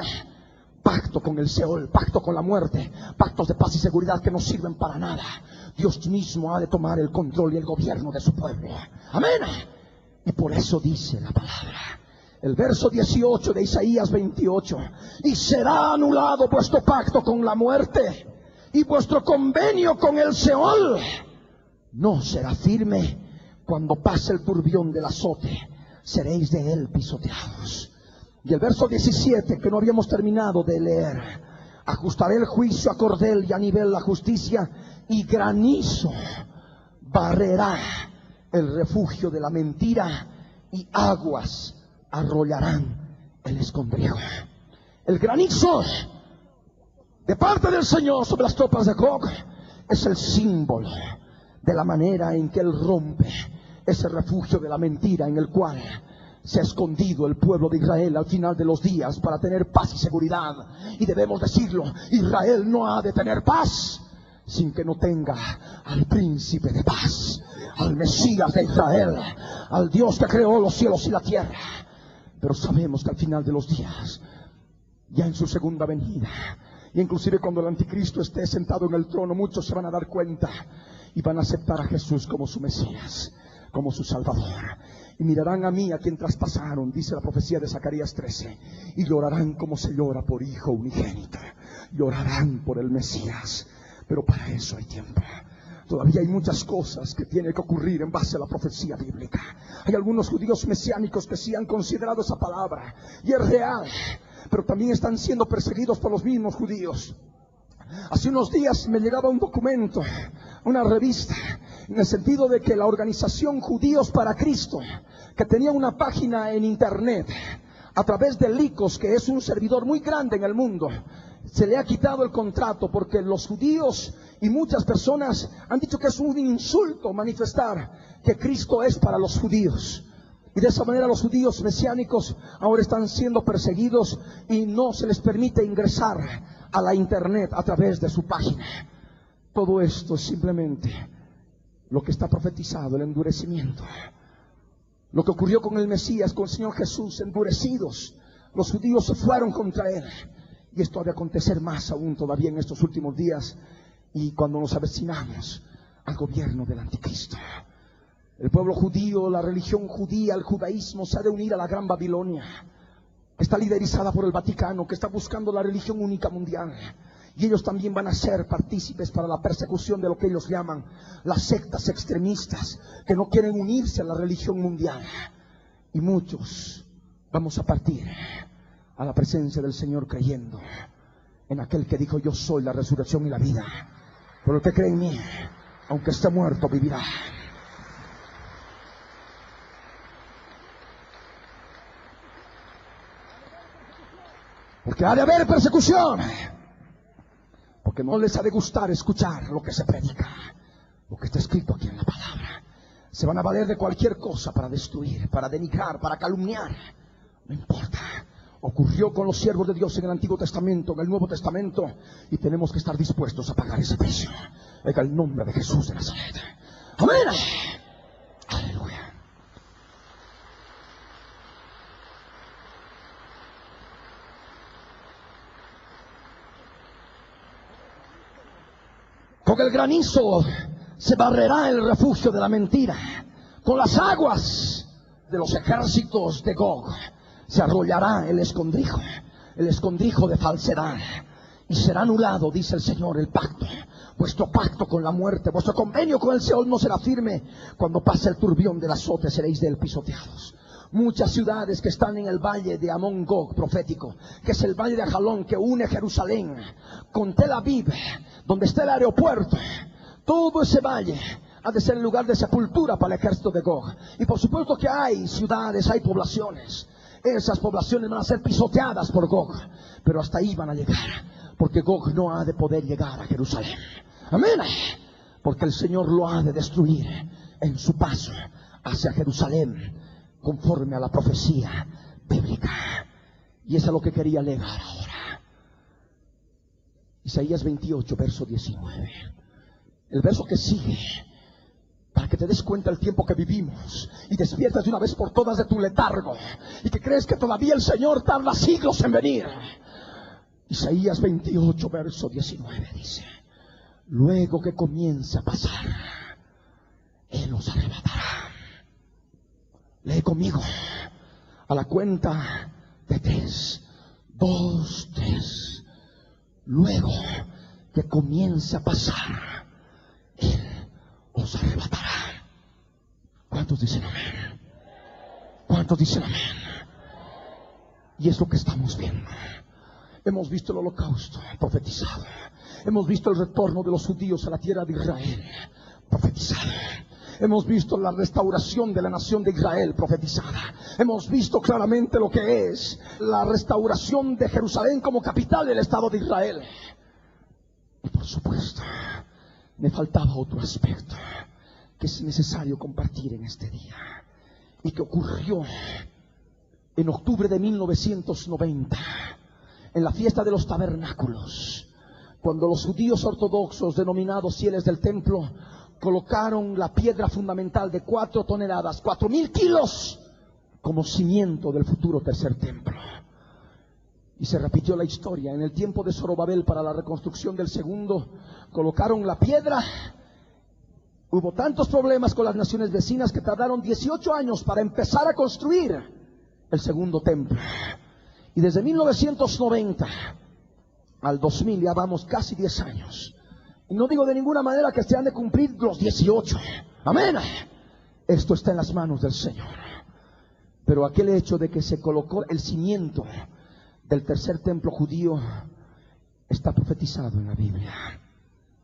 [SPEAKER 5] Pacto con el Seol, pacto con la muerte, pactos de paz y seguridad que no sirven para nada. Dios mismo ha de tomar el control y el gobierno de su pueblo. Amén. Y por eso dice la palabra, el verso 18 de Isaías 28: y será anulado vuestro pacto con la muerte, y vuestro convenio con el Seol no será firme. Cuando pase el turbión del azote, seréis de él pisoteados. Y el verso 17, que no habíamos terminado de leer: ajustaré el juicio a cordel y a nivel la justicia, y granizo barrerá el refugio de la mentira, y aguas arrollarán el escondrijo. El granizo de parte del Señor sobre las tropas de Gog es el símbolo de la manera en que él rompe ese refugio de la mentira en el cual se ha escondido el pueblo de Israel al final de los días para tener paz y seguridad. Y debemos decirlo, Israel no ha de tener paz sin que no tenga al príncipe de paz, al Mesías de Israel, al Dios que creó los cielos y la tierra. Pero sabemos que al final de los días, ya en su segunda venida, y inclusive cuando el anticristo esté sentado en el trono, muchos se van a dar cuenta y van a aceptar a Jesús como su Mesías, como su Salvador. Y mirarán a mí, a quien traspasaron, dice la profecía de Zacarías 13, y llorarán como se llora por hijo unigénito. Llorarán por el Mesías. Pero para eso hay tiempo. Todavía hay muchas cosas que tienen que ocurrir en base a la profecía bíblica. Hay algunos judíos mesiánicos que sí han considerado esa palabra, y es real, pero también están siendo perseguidos por los mismos judíos. Hace unos días me llegaba un documento, una revista, en el sentido de que la organización Judíos para Cristo, que tenía una página en internet, a través de Lycos, que es un servidor muy grande en el mundo, se le ha quitado el contrato porque los judíos y muchas personas han dicho que es un insulto manifestar que Cristo es para los judíos. Y de esa manera los judíos mesiánicos ahora están siendo perseguidos y no se les permite ingresar a la internet a través de su página. Todo esto es simplemente lo que está profetizado, el endurecimiento. Lo que ocurrió con el Mesías, con el Señor Jesús, endurecidos. Los judíos se fueron contra Él. Y esto ha de acontecer más aún todavía en estos últimos días y cuando nos avecinamos al gobierno del anticristo. El pueblo judío, la religión judía, el judaísmo se ha de unir a la gran Babilonia, que está liderizada por el Vaticano, que está buscando la religión única mundial. Y ellos también van a ser partícipes para la persecución de lo que ellos llaman las sectas extremistas, que no quieren unirse a la religión mundial. Y muchos vamos a partir a la presencia del Señor creyendo en aquel que dijo: yo soy la resurrección y la vida. Pero el que cree en mí, aunque esté muerto, vivirá. Porque ha de haber persecución. Porque no les ha de gustar escuchar lo que se predica, lo que está escrito aquí en la palabra. Se van a valer de cualquier cosa para destruir, para denigrar, para calumniar. No importa. Ocurrió con los siervos de Dios en el Antiguo Testamento, en el Nuevo Testamento, y tenemos que estar dispuestos a pagar ese precio. En el nombre de Jesús de Nazaret. Amén. Aleluya. Con el granizo se barrerá el refugio de la mentira. Con las aguas de los ejércitos de Gog se arrollará el escondrijo de falsedad. Y será anulado, dice el Señor, el pacto. Vuestro pacto con la muerte, vuestro convenio con el Seol no será firme. Cuando pase el turbión del azote seréis de él pisoteados. Muchas ciudades que están en el valle de Amón Gog profético, que es el valle de Ajalón que une Jerusalén con Tel Aviv, donde está el aeropuerto, todo ese valle ha de ser el lugar de sepultura para el ejército de Gog. Y por supuesto que hay ciudades, hay poblaciones. Esas poblaciones van a ser pisoteadas por Gog, pero hasta ahí van a llegar, porque Gog no ha de poder llegar a Jerusalén. Amén. Porque el Señor lo ha de destruir en su paso hacia Jerusalén, conforme a la profecía bíblica. Y eso es lo que quería leer ahora. Isaías 28, verso 19. El verso que sigue, para que te des cuenta del tiempo que vivimos y despiertas de una vez por todas de tu letargo y que crees que todavía el Señor tarda siglos en venir. Isaías 28, verso 19 dice: luego que comience a pasar, Él los arrebatará. Lee conmigo a la cuenta de 3, 2, 3. Luego que comience a pasar, Él os arrebatará. ¿Cuántos dicen amén? ¿Cuántos dicen amén? Y es lo que estamos viendo. Hemos visto el holocausto profetizado. Hemos visto el retorno de los judíos a la tierra de Israel profetizado. Hemos visto la restauración de la nación de Israel profetizada. Hemos visto claramente lo que es la restauración de Jerusalén como capital del Estado de Israel. Y por supuesto, me faltaba otro aspecto que es necesario compartir en este día y que ocurrió en octubre de 1990, en la fiesta de los tabernáculos, cuando los judíos ortodoxos, denominados fieles del templo, colocaron la piedra fundamental de 4 toneladas, 4,000 kilos, como cimiento del futuro tercer templo. Y se repitió la historia. En el tiempo de Zorobabel, para la reconstrucción del segundo, colocaron la piedra. Hubo tantos problemas con las naciones vecinas que tardaron 18 años para empezar a construir el segundo templo. Y desde 1990 al 2000 ya vamos casi 10 años. Y no digo de ninguna manera que se han de cumplir los 18. Amén. Esto está en las manos del Señor. Pero aquel hecho de que se colocó el cimiento del tercer templo judío está profetizado en la Biblia.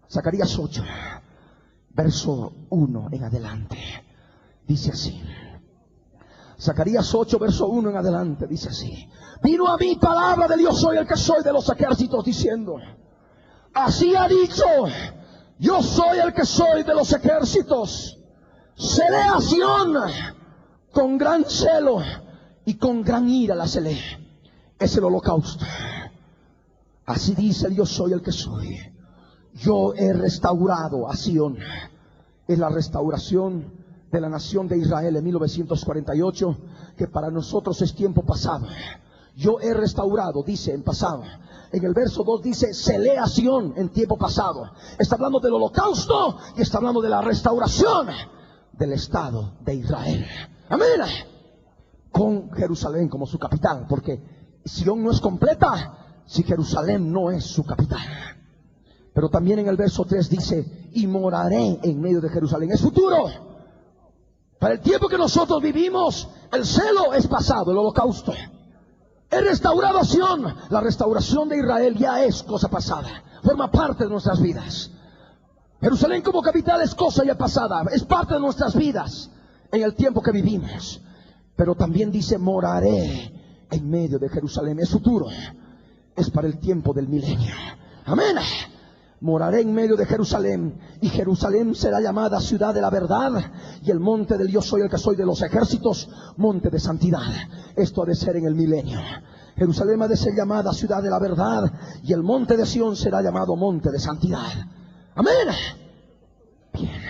[SPEAKER 5] Zacarías 8, verso 1 en adelante, dice así. Zacarías 8, verso 1 en adelante, dice así: vino a mí palabra del Dios soy el que soy de los ejércitos, diciendo: así ha dicho, yo soy el que soy de los ejércitos. Seré a Sión con gran celo y con gran ira la celé. Es el holocausto. Así dice el yo soy el que soy. Yo he restaurado a Sión. Es la restauración de la nación de Israel en 1948, que para nosotros es tiempo pasado. Yo he restaurado, dice en pasado. En el verso 2 dice, celé a Sión en tiempo pasado. Está hablando del holocausto y está hablando de la restauración del Estado de Israel. Amén. Con Jerusalén como su capital, porque Sión no es completa si Jerusalén no es su capital. Pero también en el verso 3 dice, y moraré en medio de Jerusalén. Es futuro. Para el tiempo que nosotros vivimos, el celo es pasado, el holocausto. Es restauración. La restauración de Israel ya es cosa pasada. Forma parte de nuestras vidas. Jerusalén como capital es cosa ya pasada. Es parte de nuestras vidas en el tiempo que vivimos. Pero también dice, moraré en medio de Jerusalén. Es futuro. Es para el tiempo del milenio. Amén. Moraré en medio de Jerusalén, y Jerusalén será llamada ciudad de la verdad, y el monte del yo soy el que soy de los ejércitos, monte de santidad. Esto ha de ser en el milenio. Jerusalén ha de ser llamada ciudad de la verdad, y el monte de Sión será llamado monte de santidad. Amén. Bien.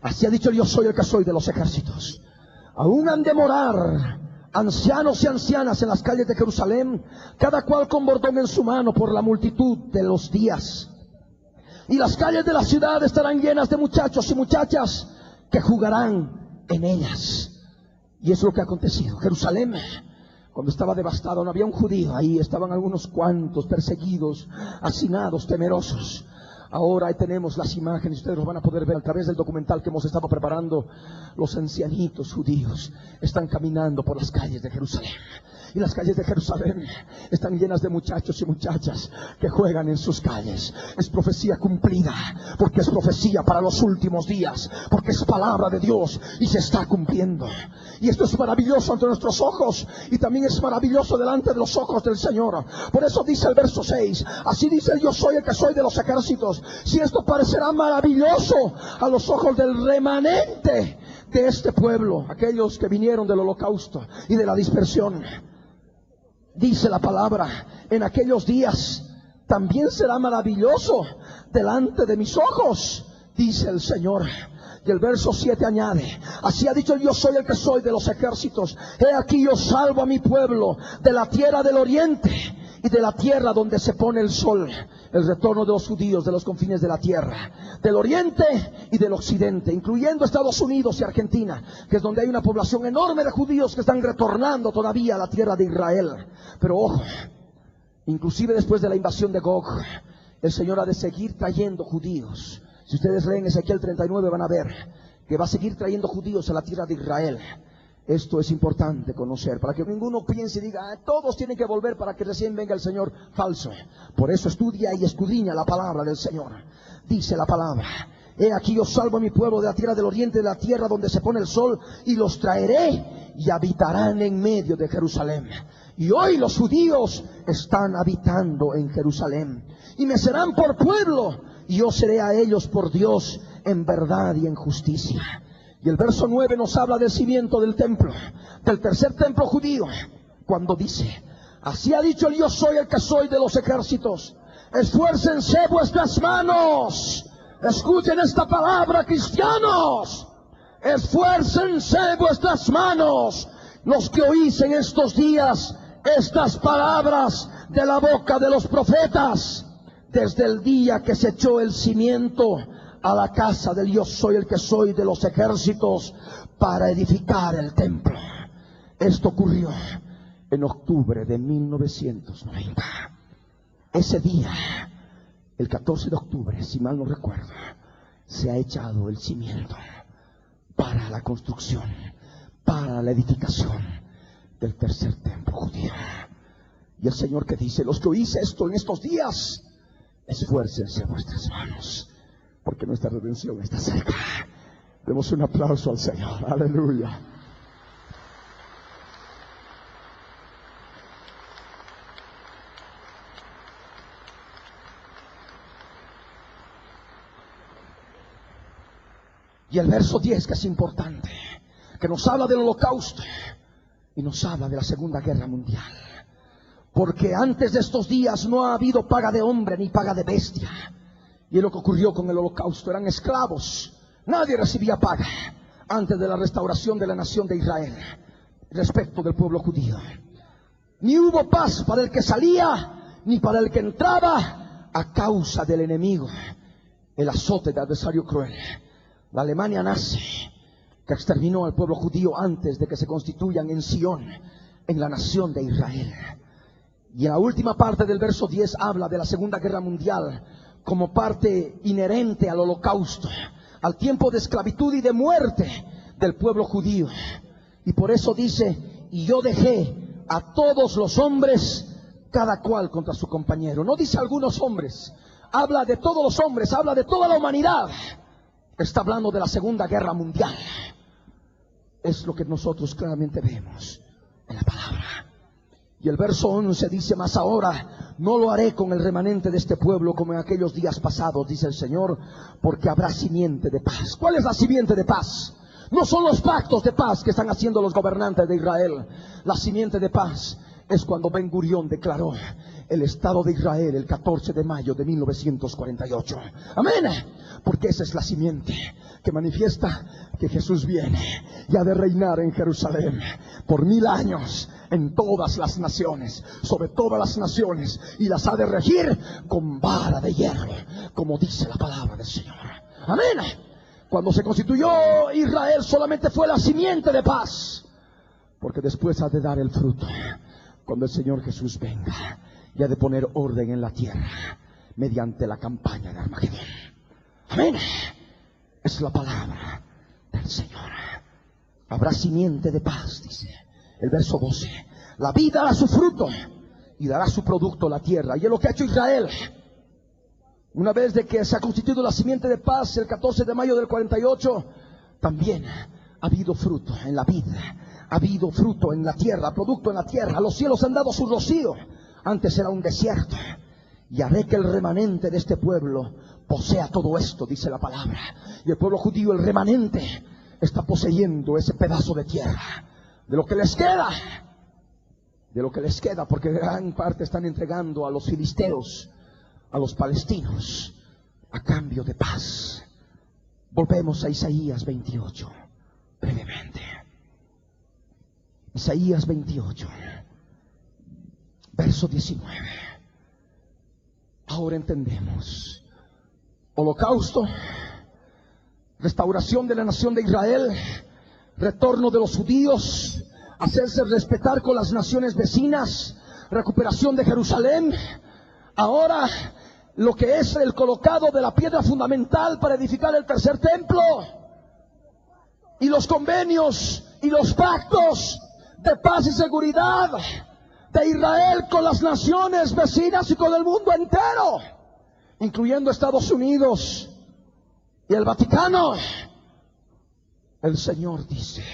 [SPEAKER 5] Así ha dicho el yo soy el que soy de los ejércitos. Aún han de morar ancianos y ancianas en las calles de Jerusalén, cada cual con bordón en su mano por la multitud de los días. Y las calles de la ciudad estarán llenas de muchachos y muchachas que jugarán en ellas. Y eso es lo que ha acontecido. Jerusalén, cuando estaba devastado, no había un judío ahí. Estaban algunos cuantos perseguidos, hacinados, temerosos. Ahora ahí tenemos las imágenes, ustedes los van a poder ver a través del documental que hemos estado preparando. Los ancianitos judíos están caminando por las calles de Jerusalén. Y las calles de Jerusalén están llenas de muchachos y muchachas que juegan en sus calles. Es profecía cumplida, porque es profecía para los últimos días, porque es palabra de Dios y se está cumpliendo. Y esto es maravilloso ante nuestros ojos, y también es maravilloso delante de los ojos del Señor. Por eso dice el verso 6, así dice el yo soy el que soy de los ejércitos. Si esto parecerá maravilloso a los ojos del remanente de este pueblo, aquellos que vinieron del holocausto y de la dispersión, dice la palabra, en aquellos días también será maravilloso delante de mis ojos, dice el Señor. Y el verso 7 añade, así ha dicho el yo soy el que soy de los ejércitos. He aquí yo salvo a mi pueblo de la tierra del oriente y de la tierra donde se pone el sol. El retorno de los judíos de los confines de la tierra, del oriente y del occidente, incluyendo Estados Unidos y Argentina, que es donde hay una población enorme de judíos que están retornando todavía a la tierra de Israel. Pero ojo, inclusive después de la invasión de Gog, el Señor ha de seguir trayendo judíos. Si ustedes leen Ezequiel 39 van a ver que va a seguir trayendo judíos a la tierra de Israel. Esto es importante conocer, para que ninguno piense y diga, todos tienen que volver para que recién venga el Señor. Falso. Por eso estudia y escudriña la palabra del Señor. Dice la palabra, he aquí yo salvo a mi pueblo de la tierra del oriente, de la tierra donde se pone el sol, y los traeré y habitarán en medio de Jerusalén. Y hoy los judíos están habitando en Jerusalén, y me serán por pueblo, y yo seré a ellos por Dios en verdad y en justicia. Y el verso 9 nos habla del cimiento del templo, del tercer templo judío, cuando dice, así ha dicho el yo soy el que soy de los ejércitos, esfuércense vuestras manos. Escuchen esta palabra, cristianos, esfuércense vuestras manos, los que oís en estos días estas palabras de la boca de los profetas, desde el día que se echó el cimiento a la casa del yo soy el que soy de los ejércitos para edificar el templo. Esto ocurrió en octubre de 1990. Ese día, el 14 de octubre, si mal no recuerdo, se ha echado el cimiento para la construcción, para la edificación del tercer templo judío. Y el Señor que dice, los que oís esto en estos días, esfuércense vuestras manos, porque nuestra redención está cerca. Demos un aplauso al Señor. Aleluya. Y el verso 10, que es importante, que nos habla del holocausto y nos habla de la Segunda Guerra Mundial. Porque antes de estos días no ha habido paga de hombre ni paga de bestia. Y es lo que ocurrió con el holocausto. Eran esclavos. Nadie recibía paga antes de la restauración de la nación de Israel respecto del pueblo judío. Ni hubo paz para el que salía ni para el que entraba a causa del enemigo, el azote del adversario cruel. La Alemania nazi, que exterminó al pueblo judío antes de que se constituyan en Sion, en la nación de Israel. Y en la última parte del verso 10 habla de la Segunda Guerra Mundial como parte inherente al holocausto, al tiempo de esclavitud y de muerte del pueblo judío. Y por eso dice, y yo dejé a todos los hombres, cada cual contra su compañero. No dice algunos hombres, habla de todos los hombres, habla de toda la humanidad. Está hablando de la Segunda Guerra Mundial. Es lo que nosotros claramente vemos en la palabra. Y el verso 11 dice, mas ahora no lo haré con el remanente de este pueblo como en aquellos días pasados, dice el Señor, porque habrá simiente de paz. ¿Cuál es la simiente de paz? No son los pactos de paz que están haciendo los gobernantes de Israel. La simiente de paz es cuando Ben Gurión declaró el Estado de Israel el 14 de mayo de 1948. Amén. Porque esa es la simiente que manifiesta que Jesús viene y ha de reinar en Jerusalén por 1000 años en todas las naciones, sobre todas las naciones, y las ha de regir con vara de hierro, como dice la palabra del Señor. Amén. Cuando se constituyó Israel solamente fue la simiente de paz, porque después ha de dar el fruto cuando el Señor Jesús venga y ha de poner orden en la tierra mediante la campaña de Armagedón. Amén. Es la palabra del Señor. Habrá simiente de paz, dice el verso 12. La vida dará su fruto y dará su producto la tierra. Y es lo que ha hecho Israel. Una vez de que se ha constituido la simiente de paz el 14 de mayo del 48, también ha habido fruto en la vida, ha habido fruto en la tierra, producto en la tierra. Los cielos han dado su rocío. Antes era un desierto. Y haré que el remanente de este pueblo posea todo esto, dice la palabra. Y el pueblo judío, el remanente, está poseyendo ese pedazo de tierra. De lo que les queda. De lo que les queda, porque gran parte están entregando a los filisteos, a los palestinos, a cambio de paz. Volvemos a Isaías 28, brevemente. Isaías 28, verso 19. Ahora entendemos. Holocausto, restauración de la nación de Israel, retorno de los judíos, hacerse respetar con las naciones vecinas, recuperación de Jerusalén. Ahora lo que es el colocado de la piedra fundamental para edificar el tercer templo, y los convenios y los pactos de paz y seguridad de Israel con las naciones vecinas y con el mundo entero, incluyendo Estados Unidos y el Vaticano. El Señor dice,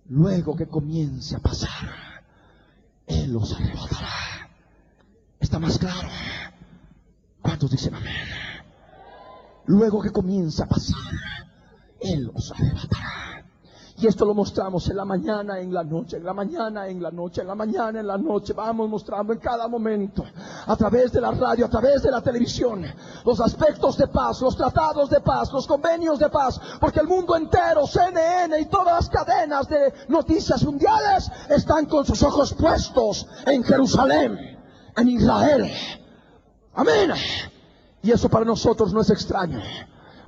[SPEAKER 5] luego que comience a pasar, Él los arrebatará. ¿Está más claro? ¿Cuántos dicen amén? Luego que comience a pasar, Él los arrebatará. Y esto lo mostramos en la mañana, en la noche, en la mañana, en la noche, en la mañana, en la noche. Vamos mostrando en cada momento, a través de la radio, a través de la televisión, los aspectos de paz, los tratados de paz, los convenios de paz. Porque el mundo entero, CNN y todas las cadenas de noticias mundiales están con sus ojos puestos en Jerusalén, en Israel. Amén. Y eso para nosotros no es extraño,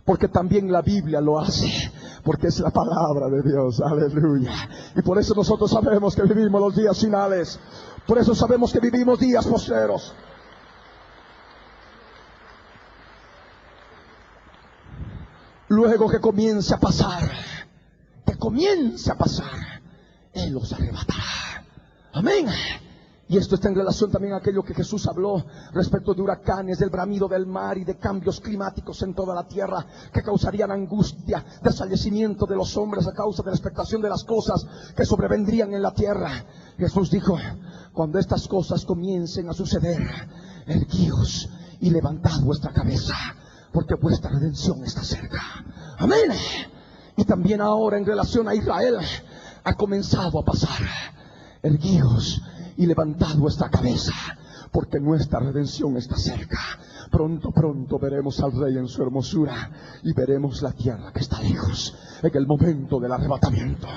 [SPEAKER 5] porque también la Biblia lo hace. Porque es la palabra de Dios, aleluya. Y por eso nosotros sabemos que vivimos los días finales. Por eso sabemos que vivimos días postreros. Luego que comience a pasar, Él los arrebatará. Amén. Y esto está en relación también a aquello que Jesús habló respecto de huracanes, del bramido del mar y de cambios climáticos en toda la tierra que causarían angustia, desfallecimiento de los hombres a causa de la expectación de las cosas que sobrevendrían en la tierra. Jesús dijo, cuando estas cosas comiencen a suceder, erguíos y levantad vuestra cabeza, porque vuestra redención está cerca. Amén. Y también ahora en relación a Israel ha comenzado a pasar. Erguíos y levantad vuestra cabeza, porque nuestra redención está cerca. Pronto, pronto veremos al Rey en su hermosura y veremos la tierra que está lejos. En el momento del arrebatamiento,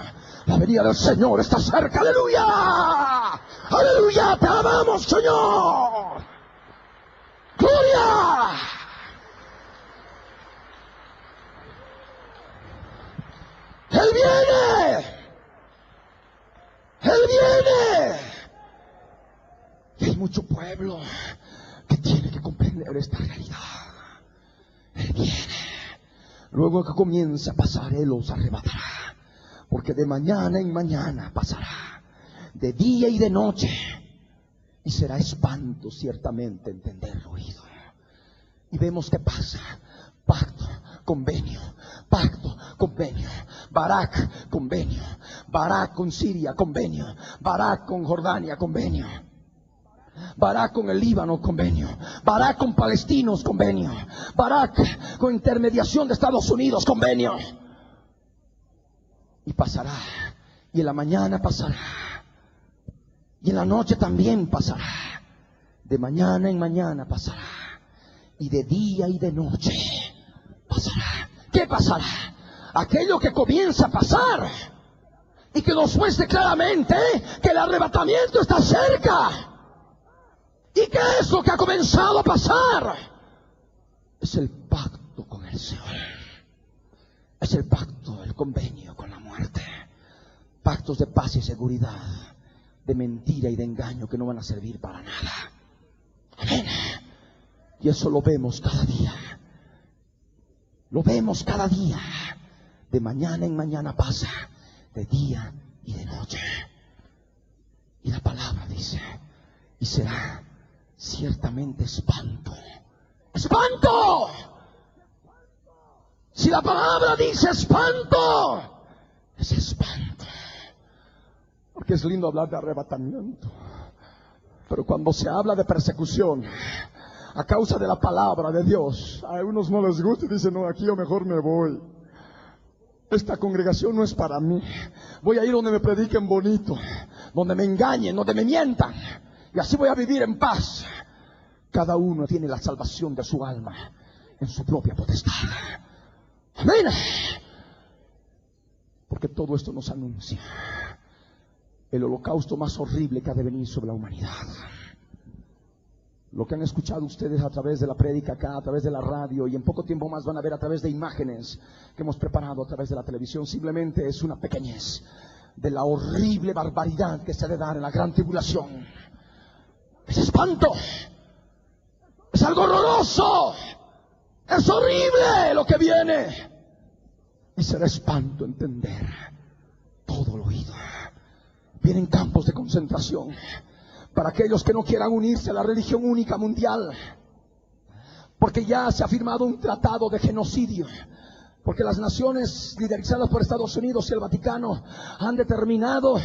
[SPEAKER 5] la venida del Señor está cerca. ¡Aleluya! ¡Aleluya! ¡Te alabamos, Señor! ¡Gloria! ¡Él viene! ¡Él viene! Y hay mucho pueblo que tiene que comprender esta realidad. Él viene. Luego que comience a pasar, Él los arrebatará. Porque de mañana en mañana pasará. De día y de noche. Y será espanto ciertamente entender lo oído. Y vemos que pasa. Pacto, convenio. Pacto, convenio. Barak, convenio. Barak con Siria, convenio. Barak con Jordania, convenio. Barak con el Líbano, convenio. Barak con palestinos, convenio. Barak con intermediación de Estados Unidos, convenio. Y pasará. Y en la mañana pasará. Y en la noche también pasará. De mañana en mañana pasará. Y de día y de noche pasará. ¿Qué pasará? Aquello que comienza a pasar. Y que nos muestre claramente que el arrebatamiento está cerca. ¿Y qué es lo que ha comenzado a pasar? Es el pacto con el Señor. Es el pacto, el convenio con la muerte. Pactos de paz y seguridad, de mentira y de engaño que no van a servir para nada. Amén. Y eso lo vemos cada día. Lo vemos cada día. De mañana en mañana pasa. De día y de noche. Y la palabra dice, y será ciertamente espanto. ¡Espanto! Si la palabra dice espanto, es espanto. Porque es lindo hablar de arrebatamiento. Pero cuando se habla de persecución a causa de la palabra de Dios, a unos no les gusta y dicen, no, aquí yo mejor me voy. Esta congregación no es para mí. Voy a ir donde me prediquen bonito, donde me engañen, donde me mientan. Y así voy a vivir en paz. Cada uno tiene la salvación de su alma en su propia potestad. Amén. Porque todo esto nos anuncia el holocausto más horrible que ha de venir sobre la humanidad. Lo que han escuchado ustedes a través de la prédica acá, a través de la radio, y en poco tiempo más van a ver a través de imágenes que hemos preparado a través de la televisión, simplemente es una pequeñez de la horrible barbaridad que se ha de dar en la gran tribulación. Es espanto, es algo horroroso, es horrible lo que viene, y será espanto entender todo lo oído. Vienen campos de concentración para aquellos que no quieran unirse a la religión única mundial, porque ya se ha firmado un tratado de genocidio, porque las naciones liderizadas por Estados Unidos y el Vaticano han determinado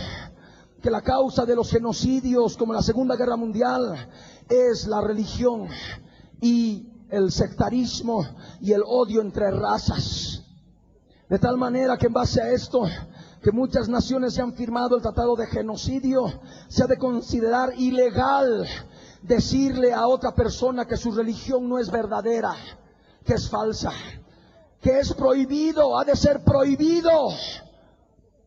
[SPEAKER 5] que la causa de los genocidios como la Segunda Guerra Mundial es la religión y el sectarismo y el odio entre razas. De tal manera que en base a esto, que muchas naciones se han firmado el tratado de genocidio, se ha de considerar ilegal decirle a otra persona que su religión no es verdadera, que es falsa, que es prohibido, ha de ser prohibido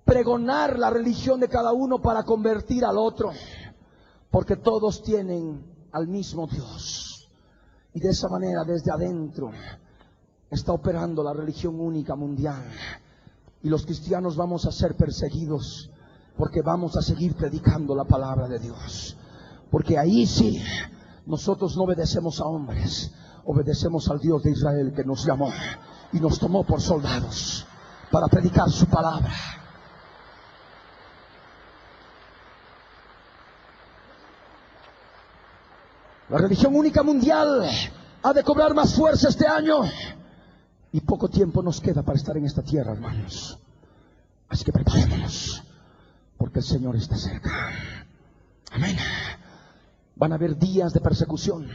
[SPEAKER 5] pregonar la religión de cada uno para convertir al otro, porque todos tienen al mismo Dios. Y de esa manera, desde adentro, está operando la religión única mundial. Y los cristianos vamos a ser perseguidos, porque vamos a seguir predicando la palabra de Dios. Porque ahí sí, nosotros no obedecemos a hombres, obedecemos al Dios de Israel que nos llamó y nos tomó por soldados para predicar su palabra. La religión única mundial ha de cobrar más fuerza este año. Y poco tiempo nos queda para estar en esta tierra, hermanos. Así que preparémonos, porque el Señor está cerca. Amén. Van a haber días de persecución,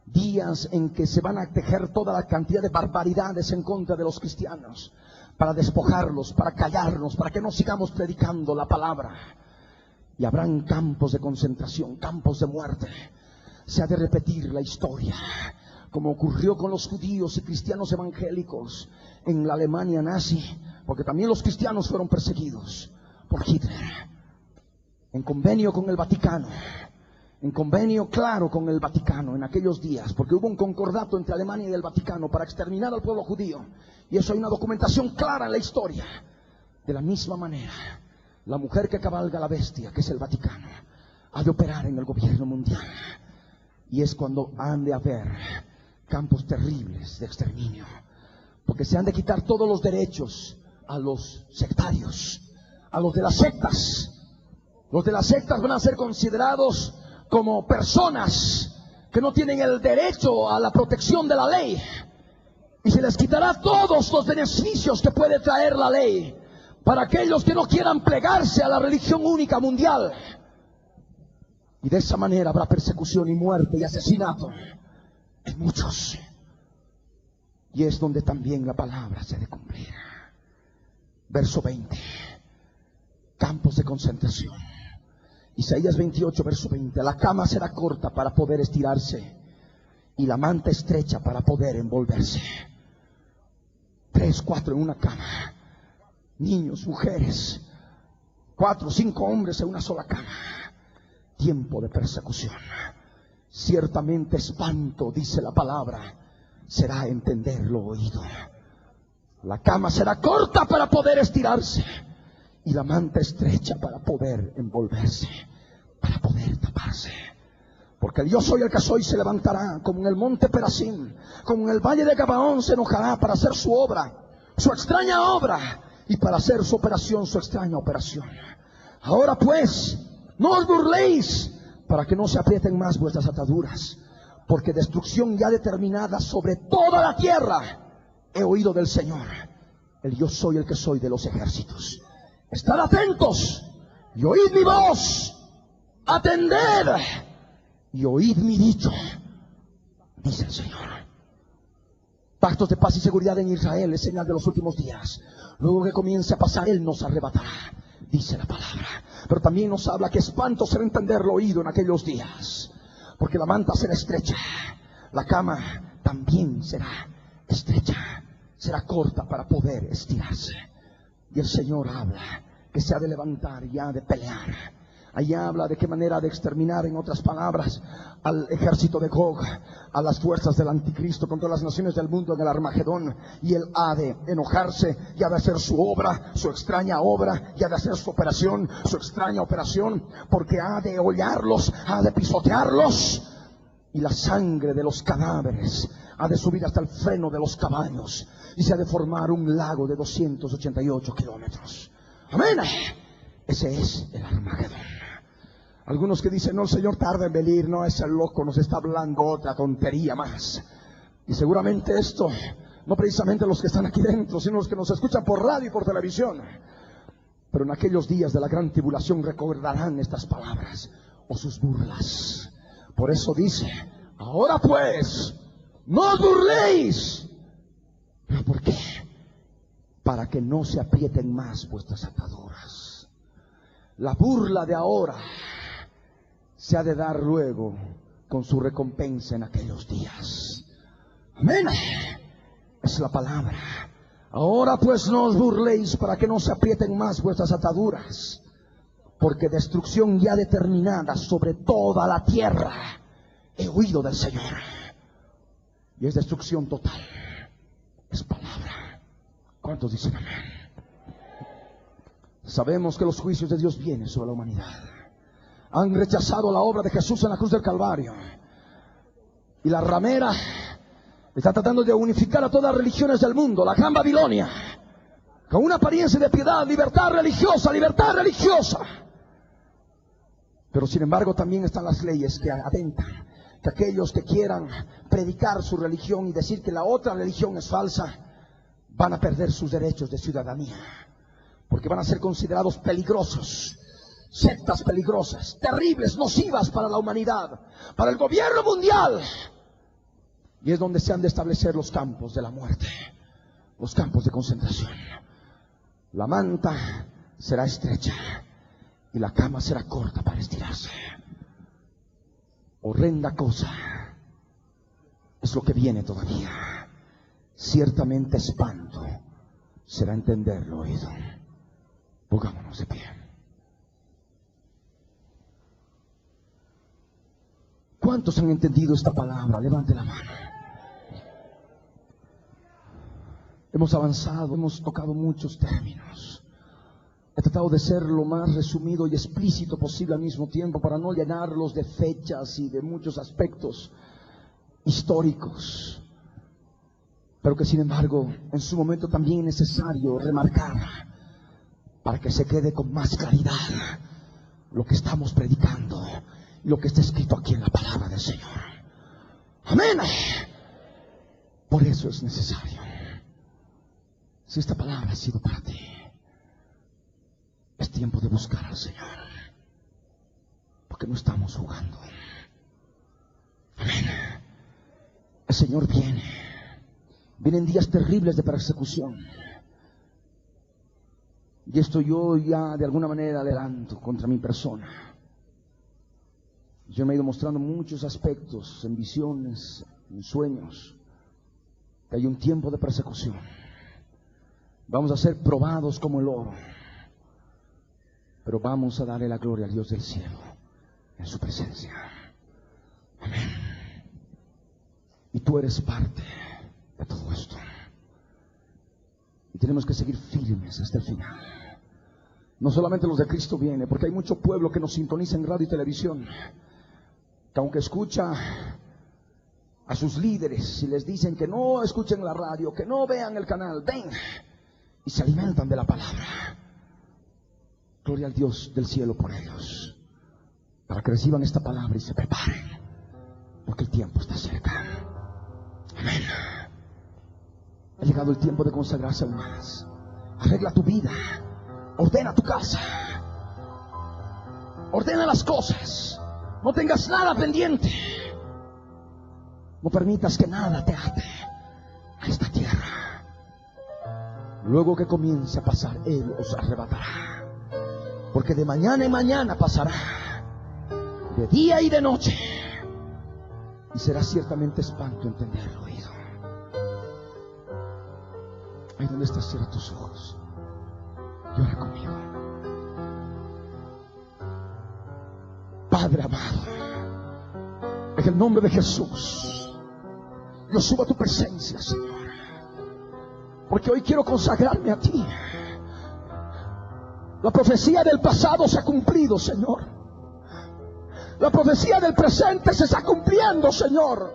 [SPEAKER 5] días en que se van a tejer toda la cantidad de barbaridades en contra de los cristianos, para despojarlos, para callarnos, para que no sigamos predicando la palabra. Y habrán campos de concentración, campos de muerte. Se ha de repetir la historia, como ocurrió con los judíos y cristianos evangélicos en la Alemania nazi, porque también los cristianos fueron perseguidos por Hitler. En convenio con el Vaticano, en convenio claro con el Vaticano en aquellos días, porque hubo un concordato entre Alemania y el Vaticano para exterminar al pueblo judío, y eso hay una documentación clara en la historia. De la misma manera, la mujer que cabalga la bestia, que es el Vaticano, ha de operar en el gobierno mundial, y es cuando han de haber campos terribles de exterminio, porque se han de quitar todos los derechos a los sectarios, a los de las sectas. Los de las sectas van a ser considerados como personas que no tienen el derecho a la protección de la ley, y se les quitará todos los beneficios que puede traer la ley para aquellos que no quieran plegarse a la religión única mundial. Y de esa manera habrá persecución y muerte y asesinato en muchos, y es donde también la palabra se ha de cumplir. Verso 20, campos de concentración. Isaías 28, verso 20. La cama será corta para poder estirarse, y la manta estrecha para poder envolverse. 3, 4 en una cama. Niños, mujeres, 4, 5 hombres en una sola cama. Tiempo de persecución. Ciertamente espanto, dice la palabra, será entender lo oído. La cama será corta para poder estirarse, y la manta estrecha para poder envolverse, para poder taparse. Porque el yo soy el que soy se levantará, como en el monte Perasim, como en el valle de Gabaón se enojará para hacer su obra, su extraña obra, y para hacer su operación, su extraña operación. Ahora pues, no os burléis, para que no se aprieten más vuestras ataduras, porque destrucción ya determinada sobre toda la tierra he oído del Señor, el yo soy el que soy de los ejércitos. Estad atentos y oíd mi voz, atended y oíd mi dicho, dice el Señor. Pactos de paz y seguridad en Israel es señal de los últimos días. Luego que comience a pasar, Él nos arrebatará, dice la palabra. Pero también nos habla que espanto será entender lo oído en aquellos días, porque la manta será estrecha, la cama también será estrecha, será corta para poder estirarse. Y el Señor habla que se ha de levantar y ha de pelear. Ahí habla de qué manera ha de exterminar, en otras palabras, al ejército de Gog, a las fuerzas del anticristo contra las naciones del mundo en el Armagedón. Y Él ha de enojarse y ha de hacer su obra, su extraña obra, y ha de hacer su operación, su extraña operación, porque ha de hollarlos, ha de pisotearlos, y la sangre de los cadáveres ha de subir hasta el freno de los caballos, y se ha de formar un lago de 288 kilómetros. Amén. Ese es el Armagedón. Algunos que dicen, no, el Señor tarda en venir, no, ese loco nos está hablando otra tontería más. Y seguramente esto, no precisamente los que están aquí dentro, sino los que nos escuchan por radio y por televisión. Pero en aquellos días de la gran tribulación recordarán estas palabras o sus burlas. Por eso dice, ahora pues, no os burléis. ¿Pero por qué? Para que no se aprieten más vuestras ataduras. La burla de ahora se ha de dar luego con su recompensa en aquellos días. Amén. Es la palabra. Ahora pues no os burléis, para que no se aprieten más vuestras ataduras, porque destrucción ya determinada sobre toda la tierra he oído del Señor. Y es destrucción total. Es palabra. ¿Cuántos dicen amén? Sabemos que los juicios de Dios vienen sobre la humanidad. Han rechazado la obra de Jesús en la cruz del Calvario, y la ramera está tratando de unificar a todas las religiones del mundo, la gran Babilonia, con una apariencia de piedad, libertad religiosa, libertad religiosa. Pero sin embargo también están las leyes que atentan que aquellos que quieran predicar su religión y decir que la otra religión es falsa, van a perder sus derechos de ciudadanía, porque van a ser considerados peligrosos, sectas peligrosas, terribles, nocivas para la humanidad, para el gobierno mundial. Y es donde se han de establecer los campos de la muerte, los campos de concentración. La manta será estrecha y la cama será corta para estirarse. Horrenda cosa es lo que viene todavía. Ciertamente espanto será entenderlo oído. Pongámonos de pie. ¿Cuántos han entendido esta palabra? Levante la mano. Hemos avanzado, hemos tocado muchos términos. He tratado de ser lo más resumido y explícito posible al mismo tiempo para no llenarlos de fechas y de muchos aspectos históricos, pero que sin embargo en su momento también es necesario remarcar para que se quede con más claridad lo que estamos predicando y lo que está escrito aquí en la palabra del Señor. Amén. Por eso es necesario. Si esta palabra ha sido para ti, es tiempo de buscar al Señor, porque no estamos jugando. Amén. El Señor viene. Vienen días terribles de persecución. Y esto yo ya de alguna manera adelanto contra mi persona. Yo me he ido mostrando muchos aspectos, en visiones, en sueños, que hay un tiempo de persecución. Vamos a ser probados como el oro, pero vamos a darle la gloria al Dios del cielo en su presencia. Amén. Y tú eres parte de todo esto. Y tenemos que seguir firmes hasta el final. No solamente los de Cristo viene, porque hay mucho pueblo que nos sintoniza en radio y televisión, que aunque escucha a sus líderes y les dicen que no escuchen la radio, que no vean el canal, ven y se alimentan de la palabra. Gloria al Dios del cielo por ellos, para que reciban esta palabra y se preparen, porque el tiempo está cerca. Amén. Ha llegado el tiempo de consagrarse aún más. Arregla tu vida, ordena tu casa, ordena las cosas, no tengas nada pendiente, no permitas que nada te ate a esta tierra. Luego que comience a pasar, Él os arrebatará, porque de mañana en mañana pasará, de día y de noche, y será ciertamente espanto entenderlo oído. Ahí donde estás, cierra tus ojos y ora conmigo. Padre amado, en el nombre de Jesús, yo subo a tu presencia, Señor, porque hoy quiero consagrarme a ti. La profecía del pasado se ha cumplido, Señor. La profecía del presente se está cumpliendo, Señor.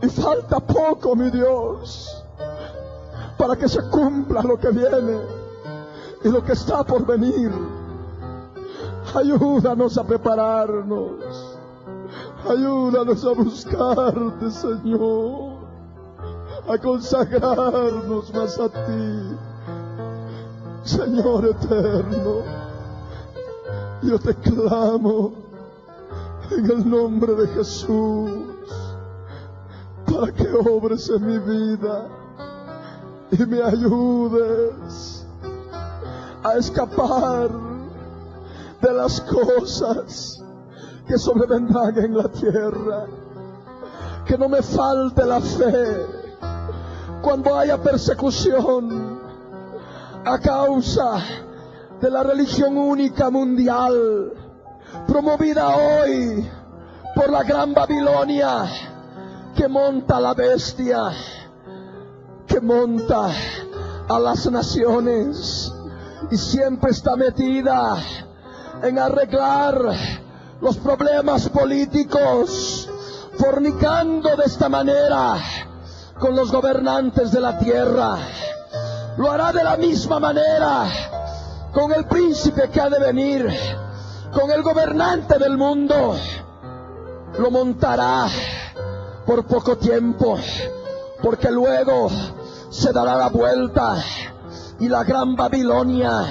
[SPEAKER 5] Y falta poco, mi Dios, para que se cumpla lo que viene y lo que está por venir. Ayúdanos a prepararnos. Ayúdanos a buscarte, Señor, a consagrarnos más a ti. Señor eterno, yo te clamo en el nombre de Jesús para que obres en mi vida y me ayudes a escapar de las cosas que sobrevendrán en la tierra. Que no me falte la fe cuando haya persecución a causa de la religión única mundial, promovida hoy por la gran Babilonia, que monta la bestia, que monta a las naciones y siempre está metida en arreglar los problemas políticos, fornicando de esta manera con los gobernantes de la tierra. Lo hará de la misma manera con el príncipe que ha de venir, con el gobernante del mundo. Lo montará por poco tiempo, porque luego se dará la vuelta y la gran Babilonia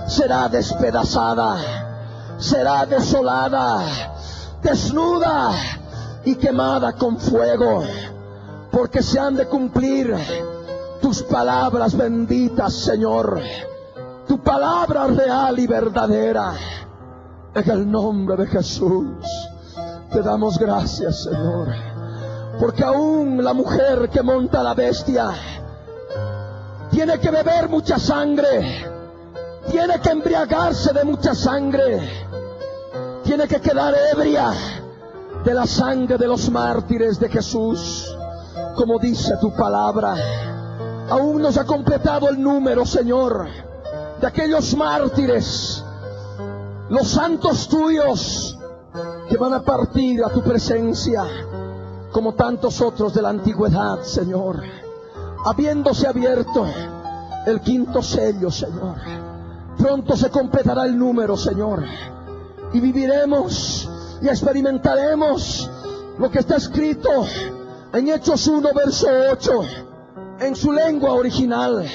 [SPEAKER 5] será despedazada, será desolada, desnuda y quemada con fuego, porque se han de cumplir tus palabras benditas, Señor. Tu palabra real y verdadera. En el nombre de Jesús te damos gracias, Señor. Porque aún la mujer que monta la bestia tiene que beber mucha sangre, tiene que embriagarse de mucha sangre, tiene que quedar ebria de la sangre de los mártires de Jesús, como dice tu palabra. Aún nos ha completado el número, Señor, de aquellos mártires, los santos tuyos, que van a partir a tu presencia, como tantos otros de la antigüedad, Señor, habiéndose abierto el quinto sello, Señor. Pronto se completará el número, Señor, y viviremos y experimentaremos lo que está escrito en Hechos 1, verso 8, en su lengua original.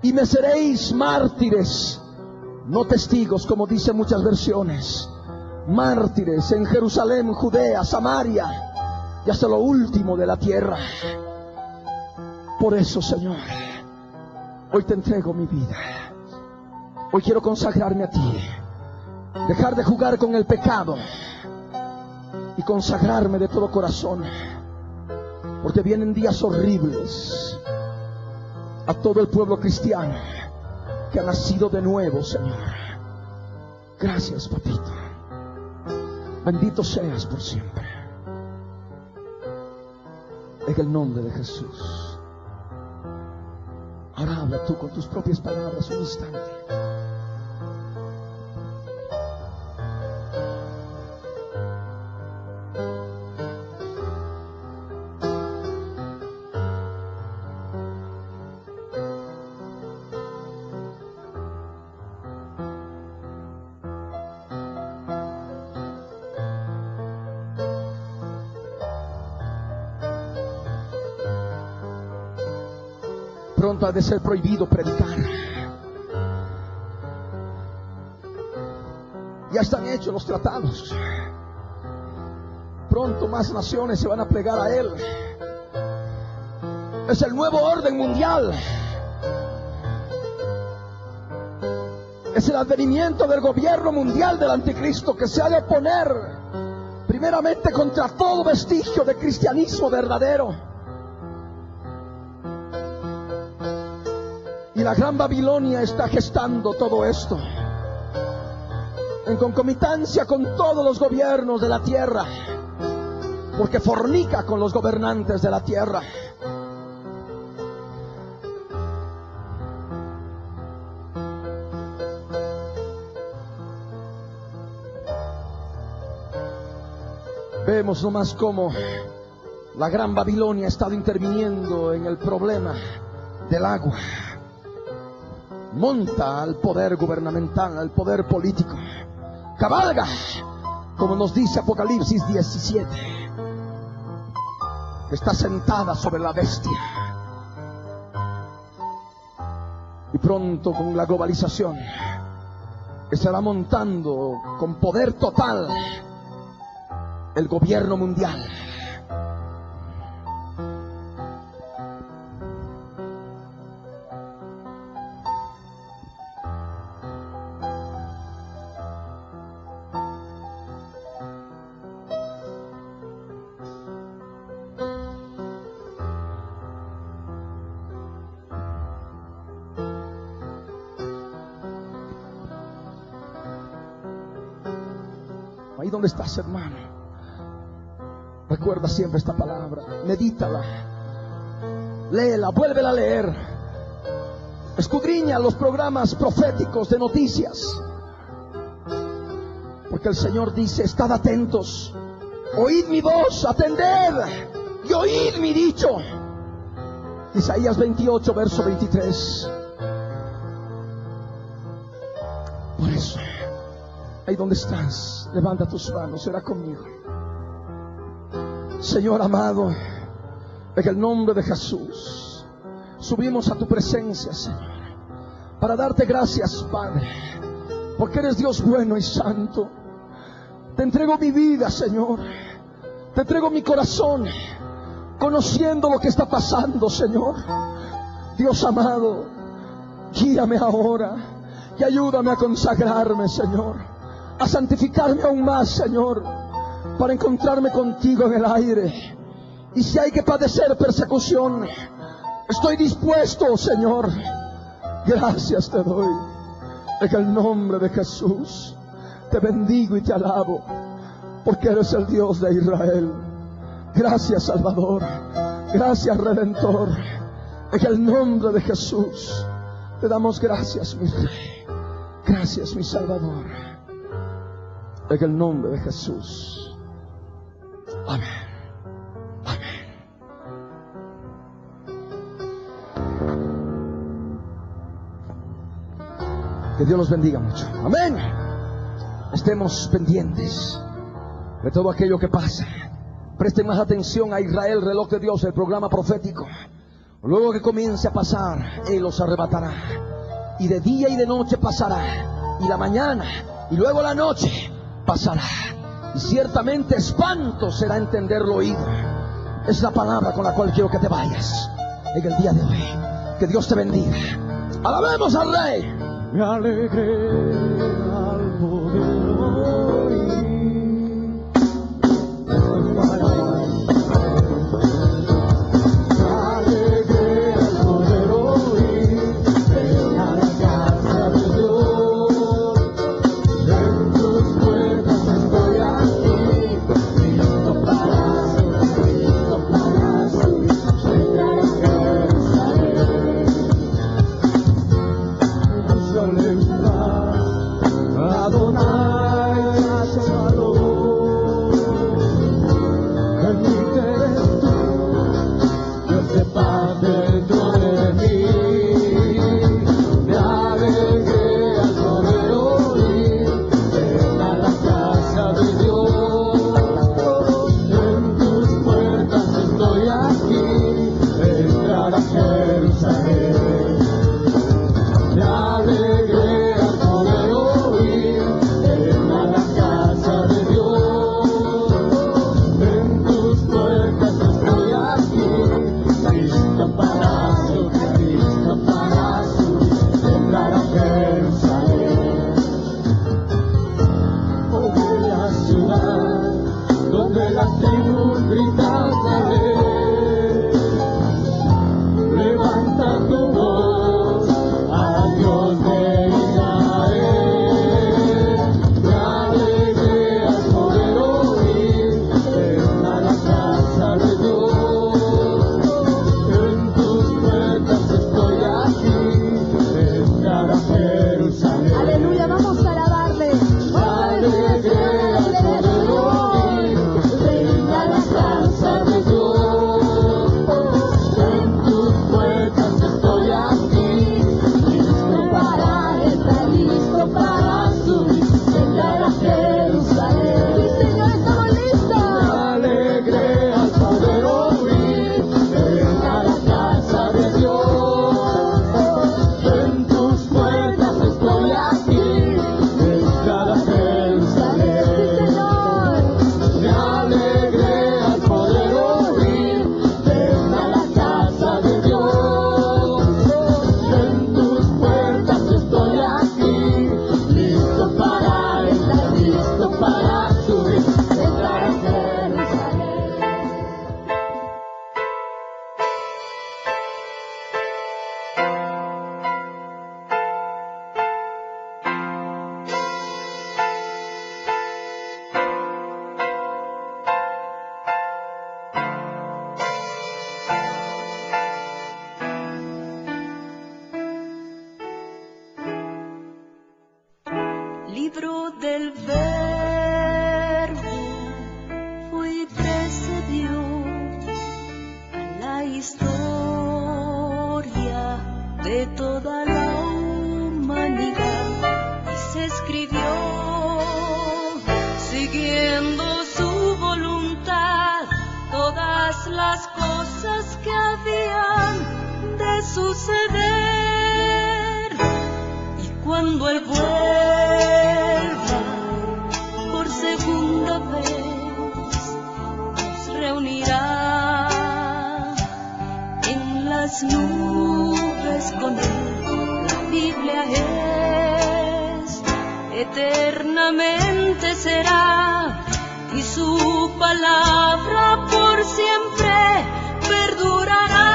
[SPEAKER 5] Y me seréis mártires, no testigos, como dicen muchas versiones, mártires en Jerusalén, Judea, Samaria y hasta lo último de la tierra. Por eso, Señor, hoy te entrego mi vida. Hoy quiero consagrarme a ti, dejar de jugar con el pecado y consagrarme de todo corazón, porque vienen días horribles a todo el pueblo cristiano que ha nacido de nuevo, Señor. Gracias, papito. Bendito seas por siempre. En el nombre de Jesús. Ahora habla tú con tus propias palabras un instante. Pronto ha de ser prohibido predicar. Ya están hechos los tratados. Pronto más naciones se van a plegar a él. Es el nuevo orden mundial. Es el advenimiento del gobierno mundial del anticristo, que se ha de oponer primeramente contra todo vestigio de cristianismo verdadero. Y la gran Babilonia está gestando todo esto en concomitancia con todos los gobiernos de la tierra, porque fornica con los gobernantes de la tierra. Vemos nomás cómo la gran Babilonia ha estado interviniendo en el problema del agua. Monta al poder gubernamental, al poder político, cabalga, como nos dice Apocalipsis 17, que está sentada sobre la bestia. Y pronto, con la globalización, estará montando con poder total el gobierno mundial. Ahí donde estás, hermano, recuerda siempre esta palabra, medítala, léela, vuélvela a leer, escudriña los programas proféticos de noticias, porque el Señor dice: estad atentos, oíd mi voz, atended y oíd mi dicho. Isaías 28, verso 23. Por eso, ahí donde estás, levanta tus manos, será conmigo. Señor amado, en el nombre de Jesús, subimos a tu presencia, Señor, para darte gracias, Padre, porque eres Dios bueno y santo. Te entrego mi vida, Señor, te entrego mi corazón, conociendo lo que está pasando, Señor. Dios amado, guíame ahora y ayúdame a consagrarme, Señor, a santificarme aún más, Señor, para encontrarme contigo en el aire. Y si hay que padecer persecución, estoy dispuesto, Señor. Gracias te doy. En el nombre de Jesús te bendigo y te alabo, porque eres el Dios de Israel. Gracias, Salvador. Gracias, Redentor. En el nombre de Jesús te damos gracias, mi Rey. Gracias, mi Salvador. En el nombre de Jesús. Amén. Amén. Que Dios los bendiga mucho. Amén. Estemos pendientes de todo aquello que pasa. Presten más atención a Israel, reloj de Dios, el programa profético. Luego que comience a pasar, Él los arrebatará. Y de día y de noche pasará. Y la mañana y luego la noche pasará. Y ciertamente espanto será entenderlo oído. Es la palabra con la cual quiero que te vayas en el día de hoy. Que Dios te bendiga. Alabemos al Rey.
[SPEAKER 6] Me alegré al poder oír.
[SPEAKER 1] Libro del Verbo fue y precedió a la historia de toda la humanidad y se escribió siguiendo su voluntad todas las cosas que habían de suceder. Y cuando Él vuelva por segunda vez, nos reunirá en las nubes eternamente será, y su palabra por siempre perdurará.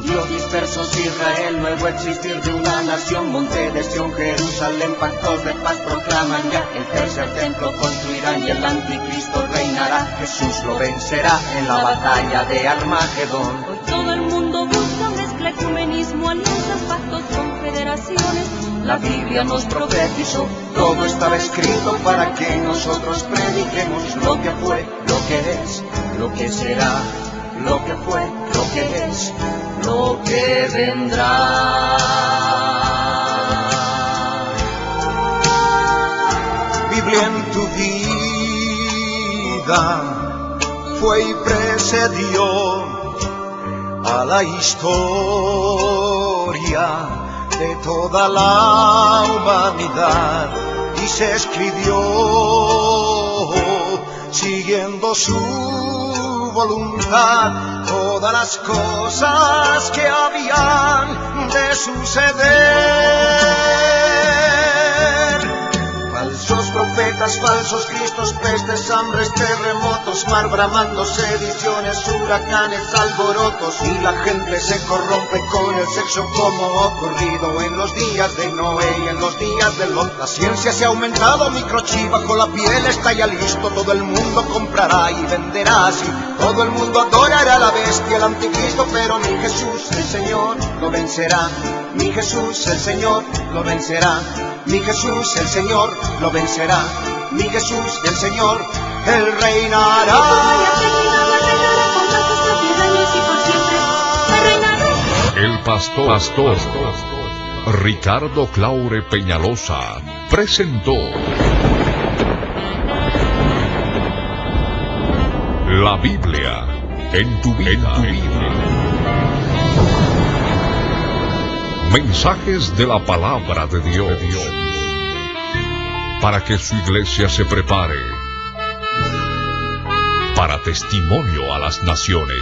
[SPEAKER 2] Dios dispersos Israel, nuevo existir de una nación, monte de Sión, Jerusalén, pactos de paz proclaman ya, el tercer templo construirán y el anticristo reinará, Jesús lo vencerá en la batalla de Armagedón.
[SPEAKER 1] Hoy todo el mundo busca mezcla, ecumenismo, alianzas, pactos, confederaciones.
[SPEAKER 2] La Biblia nos profetizó, todo estaba escrito para que nosotros prediquemos lo que fue, lo que es, lo que será, lo que fue, lo que es, lo que vendrá.
[SPEAKER 3] Biblia en tu vida fue y precedió a la historia de toda la humanidad y se escribió siguiendo su voluntad todas las cosas que habían de suceder. Falsos profetas, falsos cristos, pestes, hambres, terremotos, mar bramando, sediciones, huracanes, alborotos, y la gente se corrompe con el sexo como ocurrido en los días de Noé y en los días de Lot. La ciencia se ha aumentado, microchip bajo la piel está ya listo, todo el mundo comprará y venderá así, todo el mundo adorará a la bestia, el anticristo, pero mi Jesús el Señor lo vencerá, mi Jesús el Señor lo vencerá, mi Jesús el Señor lo vencerá, mi Jesús el Señor, Él reinará.
[SPEAKER 4] El pastor Ricardo Claure Peñalosa presentó La Biblia en tu vida. Mensajes de la palabra de Dios para que su iglesia se prepare para testimonio a las naciones.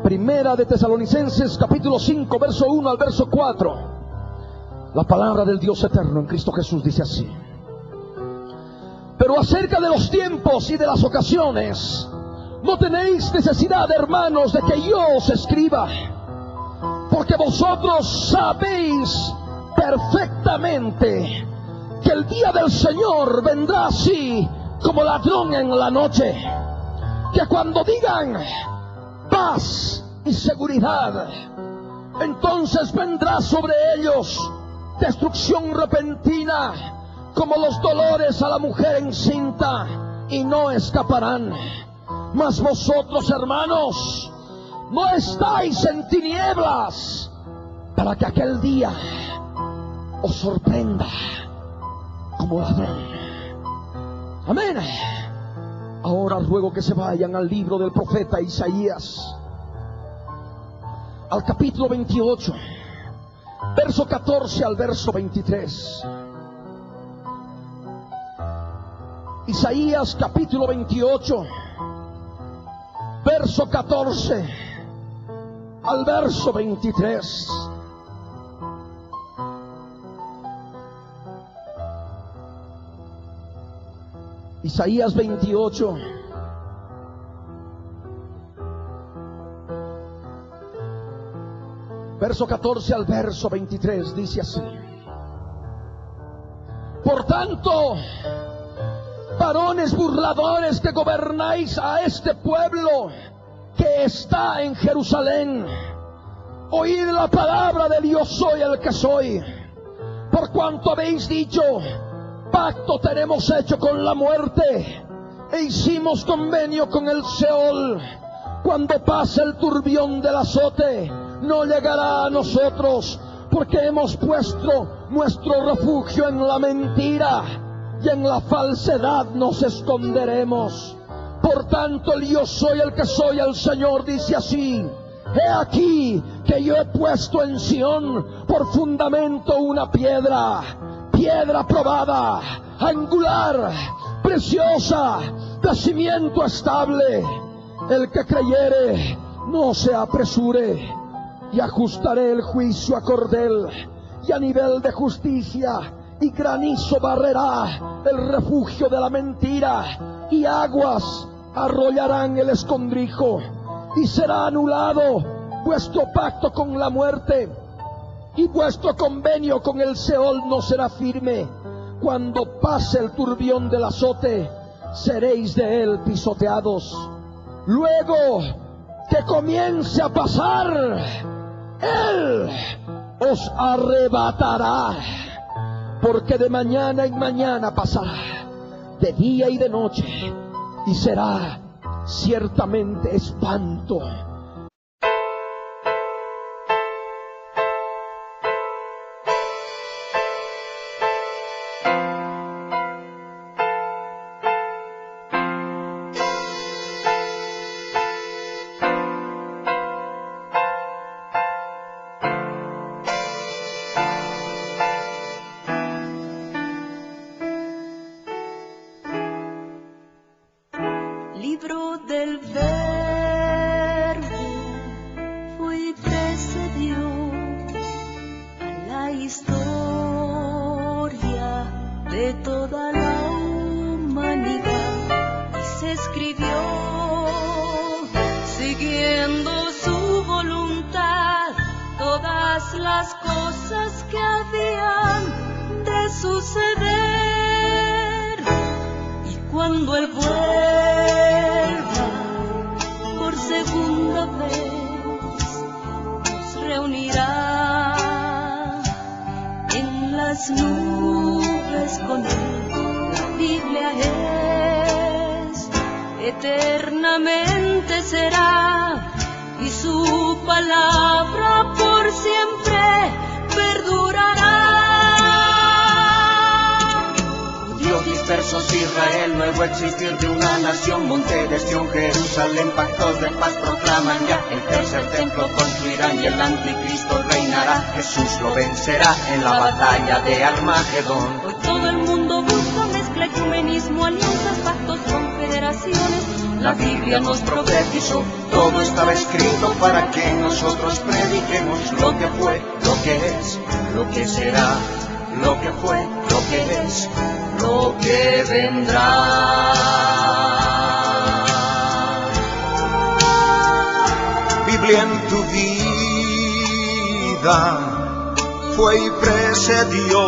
[SPEAKER 5] Primera de Tesalonicenses, capítulo 5, verso 1 al verso 4. La palabra del Dios eterno en Cristo Jesús dice así: pero acerca de los tiempos y de las ocasiones, no tenéis necesidad, hermanos, de que yo os escriba, porque vosotros sabéis perfectamente que el día del Señor vendrá así como ladrón en la noche, que cuando digan paz y seguridad, entonces vendrá sobre ellos destrucción repentina, como los dolores a la mujer encinta, y no escaparán. Mas vosotros, hermanos, no estáis en tinieblas, para que aquel día os sorprenda como ladrón. Amén. Ahora ruego que se vayan al libro del profeta Isaías, al capítulo 28, verso 14 al verso 23. Isaías capítulo 28, verso 14 al verso 23. Isaías 28, verso 14 al verso 23, dice así: por tanto, varones burladores que gobernáis a este pueblo que está en Jerusalén, oíd la palabra del yo soy el que soy. Por cuanto habéis dicho, pacto tenemos hecho con la muerte, e hicimos convenio con el Seol, cuando pase el turbión del azote, no llegará a nosotros, porque hemos puesto nuestro refugio en la mentira, y en la falsedad nos esconderemos. Por tanto, el yo soy el que soy, el Señor dice así: he aquí que yo he puesto en Sión por fundamento una piedra, piedra probada, angular, preciosa, de cimiento estable. El que creyere, no se apresure. Y ajustaré el juicio a cordel, y a nivel de justicia, y granizo barrerá el refugio de la mentira, y aguas arrollarán el escondrijo. Y será anulado vuestro pacto con la muerte, y vuestro convenio con el Seol no será firme. Cuando pase el turbión del azote, seréis de él pisoteados. Luego que comience a pasar, él os arrebatará, porque de mañana en mañana pasará, de día y de noche, y será ciertamente espanto.
[SPEAKER 1] Libro del Verbo fue y precedió a la historia de toda la humanidad, y se escribió siguiendo su voluntad todas las cosas que habían de suceder. Y cuando él vuelva por segunda vez, nos reunirá en las nubes con él. La Biblia es, eternamente será, y su palabra por siempre perdurará.
[SPEAKER 2] Judíos dispersos, Israel, nuevo existir de una nación, monte de Sión, Jerusalén, pactos de paz proclaman ya. El tercer templo construirán y el anticristo reinará. Jesús lo vencerá en la batalla de Armagedón.
[SPEAKER 1] Hoy todo el mundo busca mezcla, ecumenismo, alianzas, pactos, confederaciones.
[SPEAKER 2] La Biblia nos profetizó, todo estaba escrito para que nosotros prediquemos lo que fue, lo que es, lo que será, lo que fue, lo que es, lo que vendrá.
[SPEAKER 3] Biblia en tu vida fue y precedió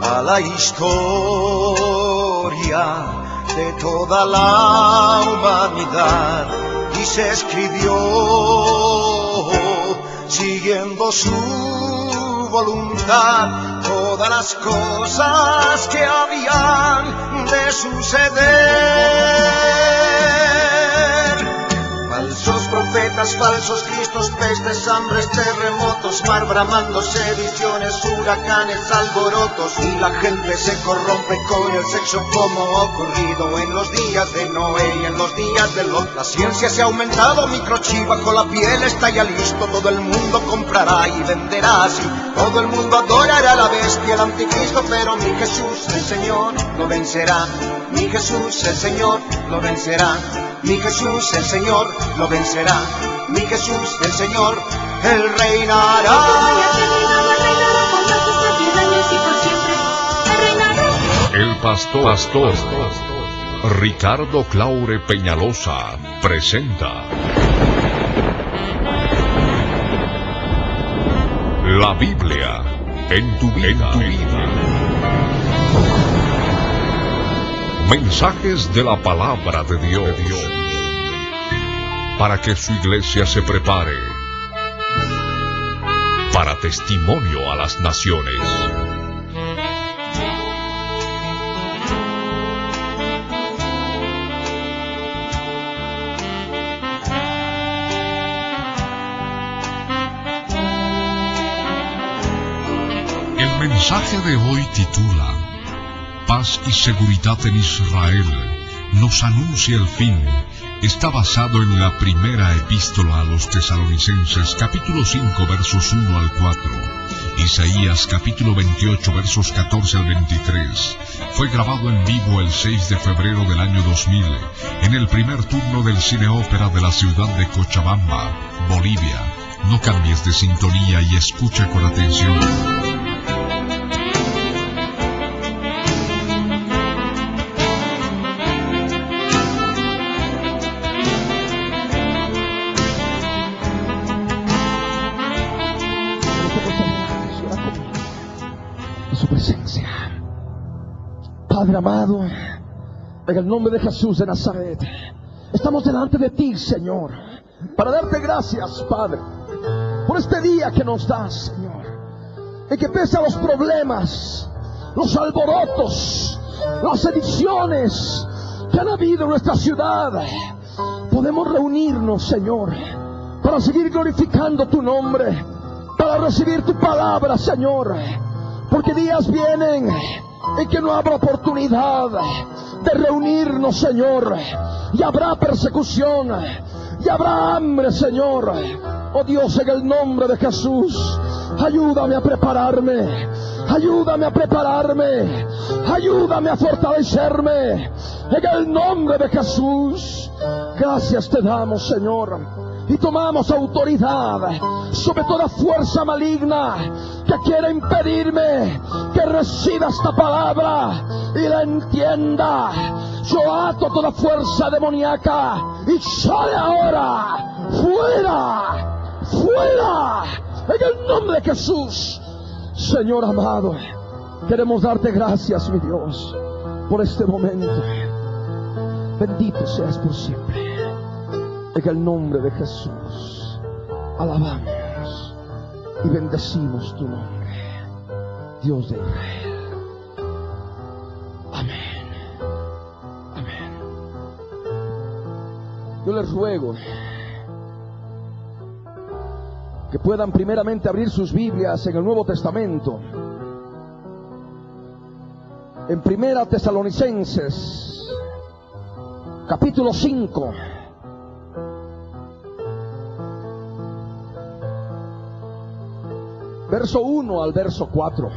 [SPEAKER 3] a la historia de toda la humanidad, y se escribió siguiendo su voluntad todas las cosas que habían de suceder. Falsos profetas, falsos cristos, pestes, hambres, terremotos, mar bramando, sediciones, huracanes, alborotos, y la gente se corrompe con el sexo como ocurrido en los días de Noé y en los días de Lot. La ciencia se ha aumentado, microchip bajo la piel está ya listo, todo el mundo comprará y venderá así, todo el mundo adorará a la bestia, el anticristo, pero mi Jesús el Señor lo vencerá, mi Jesús el Señor lo vencerá, mi Jesús el Señor lo vencerá, mi Jesús el Señor, Él reinará.
[SPEAKER 4] El pastor Ricardo Claure Peñalosa presenta La Biblia en tu vida. Mensajes de la palabra de Dios para que su iglesia se prepare para testimonio a las naciones. El mensaje de hoy titula Paz y seguridad en Israel nos anuncia el fin. Está basado en la primera epístola a los tesalonicenses, capítulo 5, versos 1 al 4. Isaías, capítulo 28, versos 14 al 23. Fue grabado en vivo el 6 de febrero del año 2000, en el primer turno del Cine Ópera de la ciudad de Cochabamba, Bolivia. No cambies de sintonía y escucha con atención.
[SPEAKER 5] Padre amado, en el nombre de Jesús de Nazaret, estamos delante de ti, Señor, para darte gracias, Padre, por este día que nos das, Señor, en que pese a los problemas, los alborotos, las ediciones que han habido en nuestra ciudad, podemos reunirnos, Señor, para seguir glorificando tu nombre, para recibir tu palabra, Señor, porque días vienen en que no habrá oportunidad de reunirnos, Señor, y habrá persecución, y habrá hambre, Señor. Oh Dios, en el nombre de Jesús, ayúdame a prepararme, ayúdame a prepararme, ayúdame a fortalecerme, en el nombre de Jesús. Gracias te damos, Señor, y tomamos autoridad sobre toda fuerza maligna que quiera impedirme que reciba esta palabra y la entienda. Yo ato toda fuerza demoníaca y sale ahora, fuera, fuera, en el nombre de Jesús. Señor amado, queremos darte gracias, mi Dios, por este momento. Bendito seas por siempre. En el nombre de Jesús, alabamos y bendecimos tu nombre, Dios de Israel. Amén. Amén. Yo les ruego que puedan primeramente abrir sus Biblias en el Nuevo Testamento, en Primera Tesalonicenses, capítulo 5. Verso 1 al verso 4.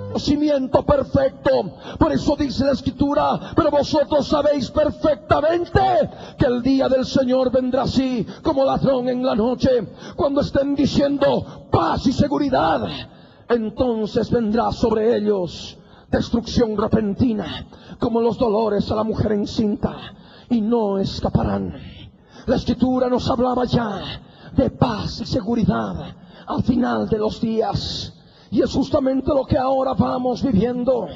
[SPEAKER 5] Conocimiento perfecto, por eso dice la Escritura: pero vosotros sabéis perfectamente que el día del Señor vendrá así como ladrón en la noche. Cuando estén diciendo paz y seguridad, entonces vendrá sobre ellos destrucción repentina, como los dolores a la mujer encinta, y no escaparán. La Escritura nos hablaba ya de paz y seguridad al final de los días, y es justamente lo que ahora vamos viviendo.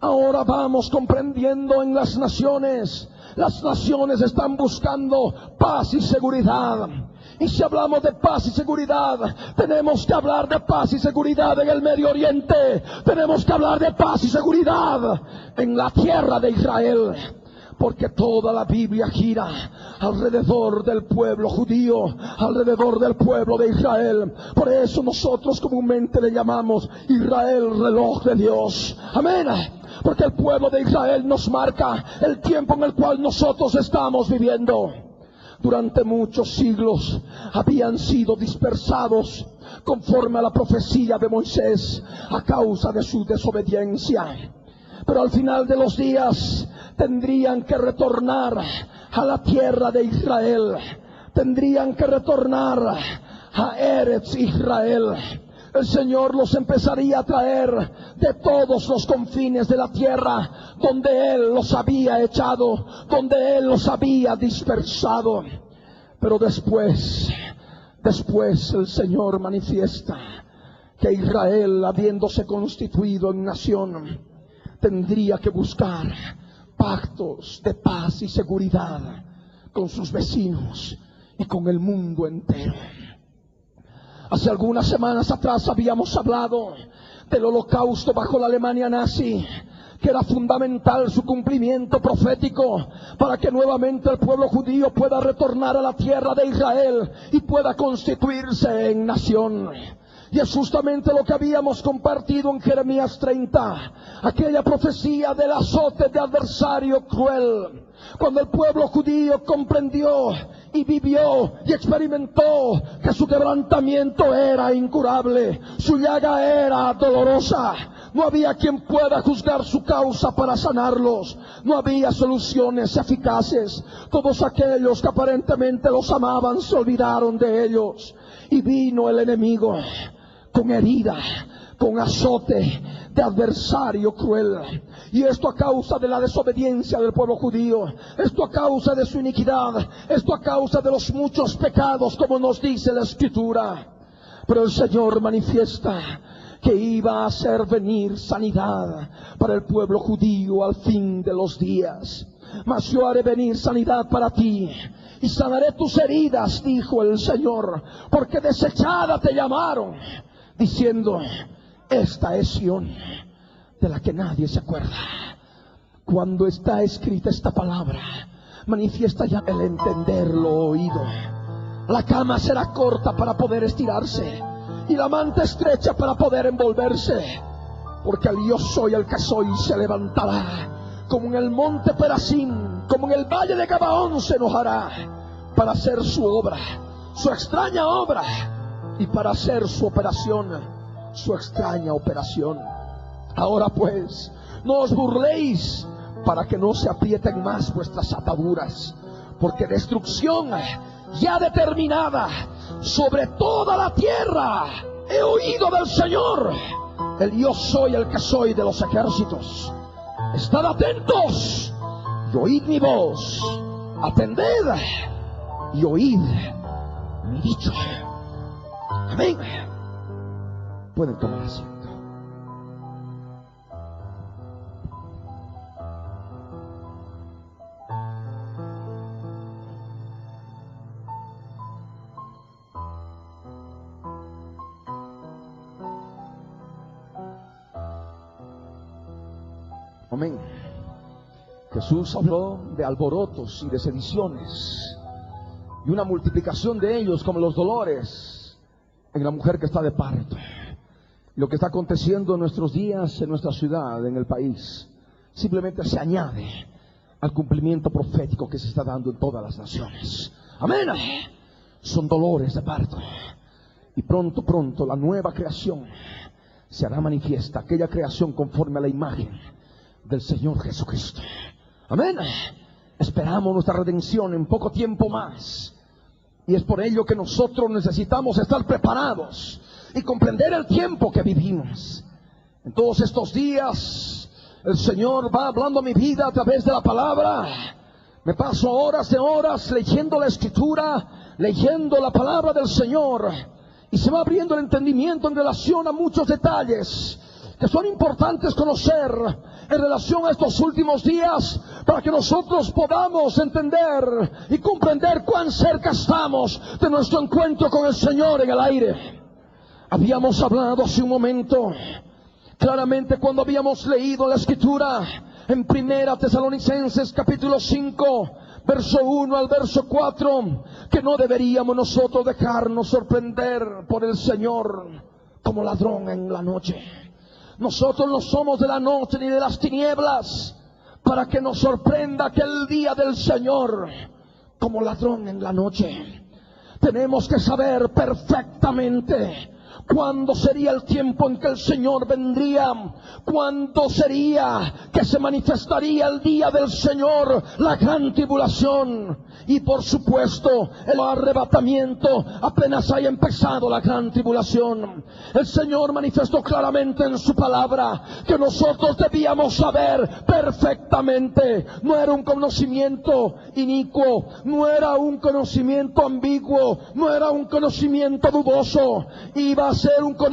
[SPEAKER 5] Ahora vamos comprendiendo en las naciones. Las naciones están buscando paz y seguridad. Y si hablamos de paz y seguridad, tenemos que hablar de paz y seguridad en el Medio Oriente. Tenemos que hablar de paz y seguridad en la tierra de Israel. Porque toda la Biblia gira alrededor del pueblo judío, alrededor del pueblo de Israel. Por eso nosotros comúnmente le llamamos Israel, reloj de Dios. Amén. Porque el pueblo de Israel nos marca el tiempo en el cual nosotros estamos viviendo. Durante muchos siglos habían sido dispersados conforme a la profecía de Moisés a causa de su desobediencia. Pero al final de los días tendrían que retornar a la tierra de Israel. Tendrían que retornar a Eretz Israel. el Señor los empezaría a traer de todos los confines de la tierra, donde Él los había echado, donde Él los había dispersado. Pero después el Señor manifiesta que Israel, habiéndose constituido en nación, tendría que buscar pactos de paz y seguridad con sus vecinos y con el mundo entero. Hace algunas semanas atrás habíamos hablado del holocausto bajo la Alemania nazi, que era fundamental su cumplimiento profético para que nuevamente el pueblo judío pueda retornar a la tierra de Israel y pueda constituirse en nación. Y es justamente lo que habíamos compartido en Jeremías 30, aquella profecía del azote de adversario cruel. Cuando el pueblo judío comprendió y vivió y experimentó que su quebrantamiento era incurable, su llaga era dolorosa, no había quien pueda juzgar su causa para sanarlos, no había soluciones eficaces. Todos aquellos que aparentemente los amaban se olvidaron de ellos, y vino el enemigo con herida, con azote de adversario cruel. Y esto a causa de la desobediencia del pueblo judío, esto a causa de su iniquidad, esto a causa de los muchos pecados, como nos dice la Escritura. Pero el Señor manifiesta que iba a hacer venir sanidad para el pueblo judío al fin de los días. Mas yo haré venir sanidad para ti, y sanaré tus heridas, dijo el Señor, porque desechada te llamaron, diciendo: esta es Sión, de la que nadie se acuerda. Cuando está escrita esta palabra, manifiesta ya el entender lo oído. La cama será corta para poder estirarse, y la manta estrecha para poder envolverse, porque el yo soy el que soy se levantará, como en el monte Perazim, como en el valle de Gabaón se enojará, para hacer su obra, su extraña obra, y para hacer su operación, su extraña operación. Ahora pues, no os burléis, para que no se aprieten más vuestras ataduras, porque destrucción ya determinada sobre toda la tierra he oído del Señor, el yo soy el que soy de los ejércitos. Estad atentos y oíd mi voz, atended y oíd mi dicho. Amén. Pueden tomar asiento. Amén. Jesús habló de alborotos y de sediciones, y una multiplicación de ellos como los dolores en la mujer que está de parto. Lo que está aconteciendo en nuestros días, en nuestra ciudad, en el país, simplemente se añade al cumplimiento profético que se está dando en todas las naciones. Amén. Son dolores de parto, y pronto la nueva creación se hará manifiesta, aquella creación conforme a la imagen del Señor Jesucristo. Amén. Esperamos nuestra redención en poco tiempo más, y es por ello que nosotros necesitamos estar preparados y comprender el tiempo que vivimos. En todos estos días el Señor va hablando a mi vida a través de la palabra. Me paso horas de horas leyendo la Escritura, leyendo la palabra del Señor, y se va abriendo el entendimiento en relación a muchos detalles que son importantes conocer en relación a estos últimos días, para que nosotros podamos entender y comprender cuán cerca estamos de nuestro encuentro con el Señor en el aire. Habíamos hablado hace un momento claramente cuando habíamos leído la Escritura en 1 Tesalonicenses capítulo 5, verso 1 al verso 4, que no deberíamos nosotros dejarnos sorprender por el Señor como ladrón en la noche. Nosotros no somos de la noche ni de las tinieblas, para que nos sorprenda aquel día del Señor como ladrón en la noche. Tenemos que saber perfectamente ¿Cuándo sería el tiempo en que el Señor vendría? ¿Cuándo sería que se manifestaría el día del Señor, la gran tribulación? Y por supuesto, el arrebatamiento apenas haya empezado la gran tribulación. El Señor manifestó claramente en su palabra que nosotros debíamos saber perfectamente. No era un conocimiento inicuo, no era un conocimiento ambiguo, no era un conocimiento dudoso. Iba a ser un conocimiento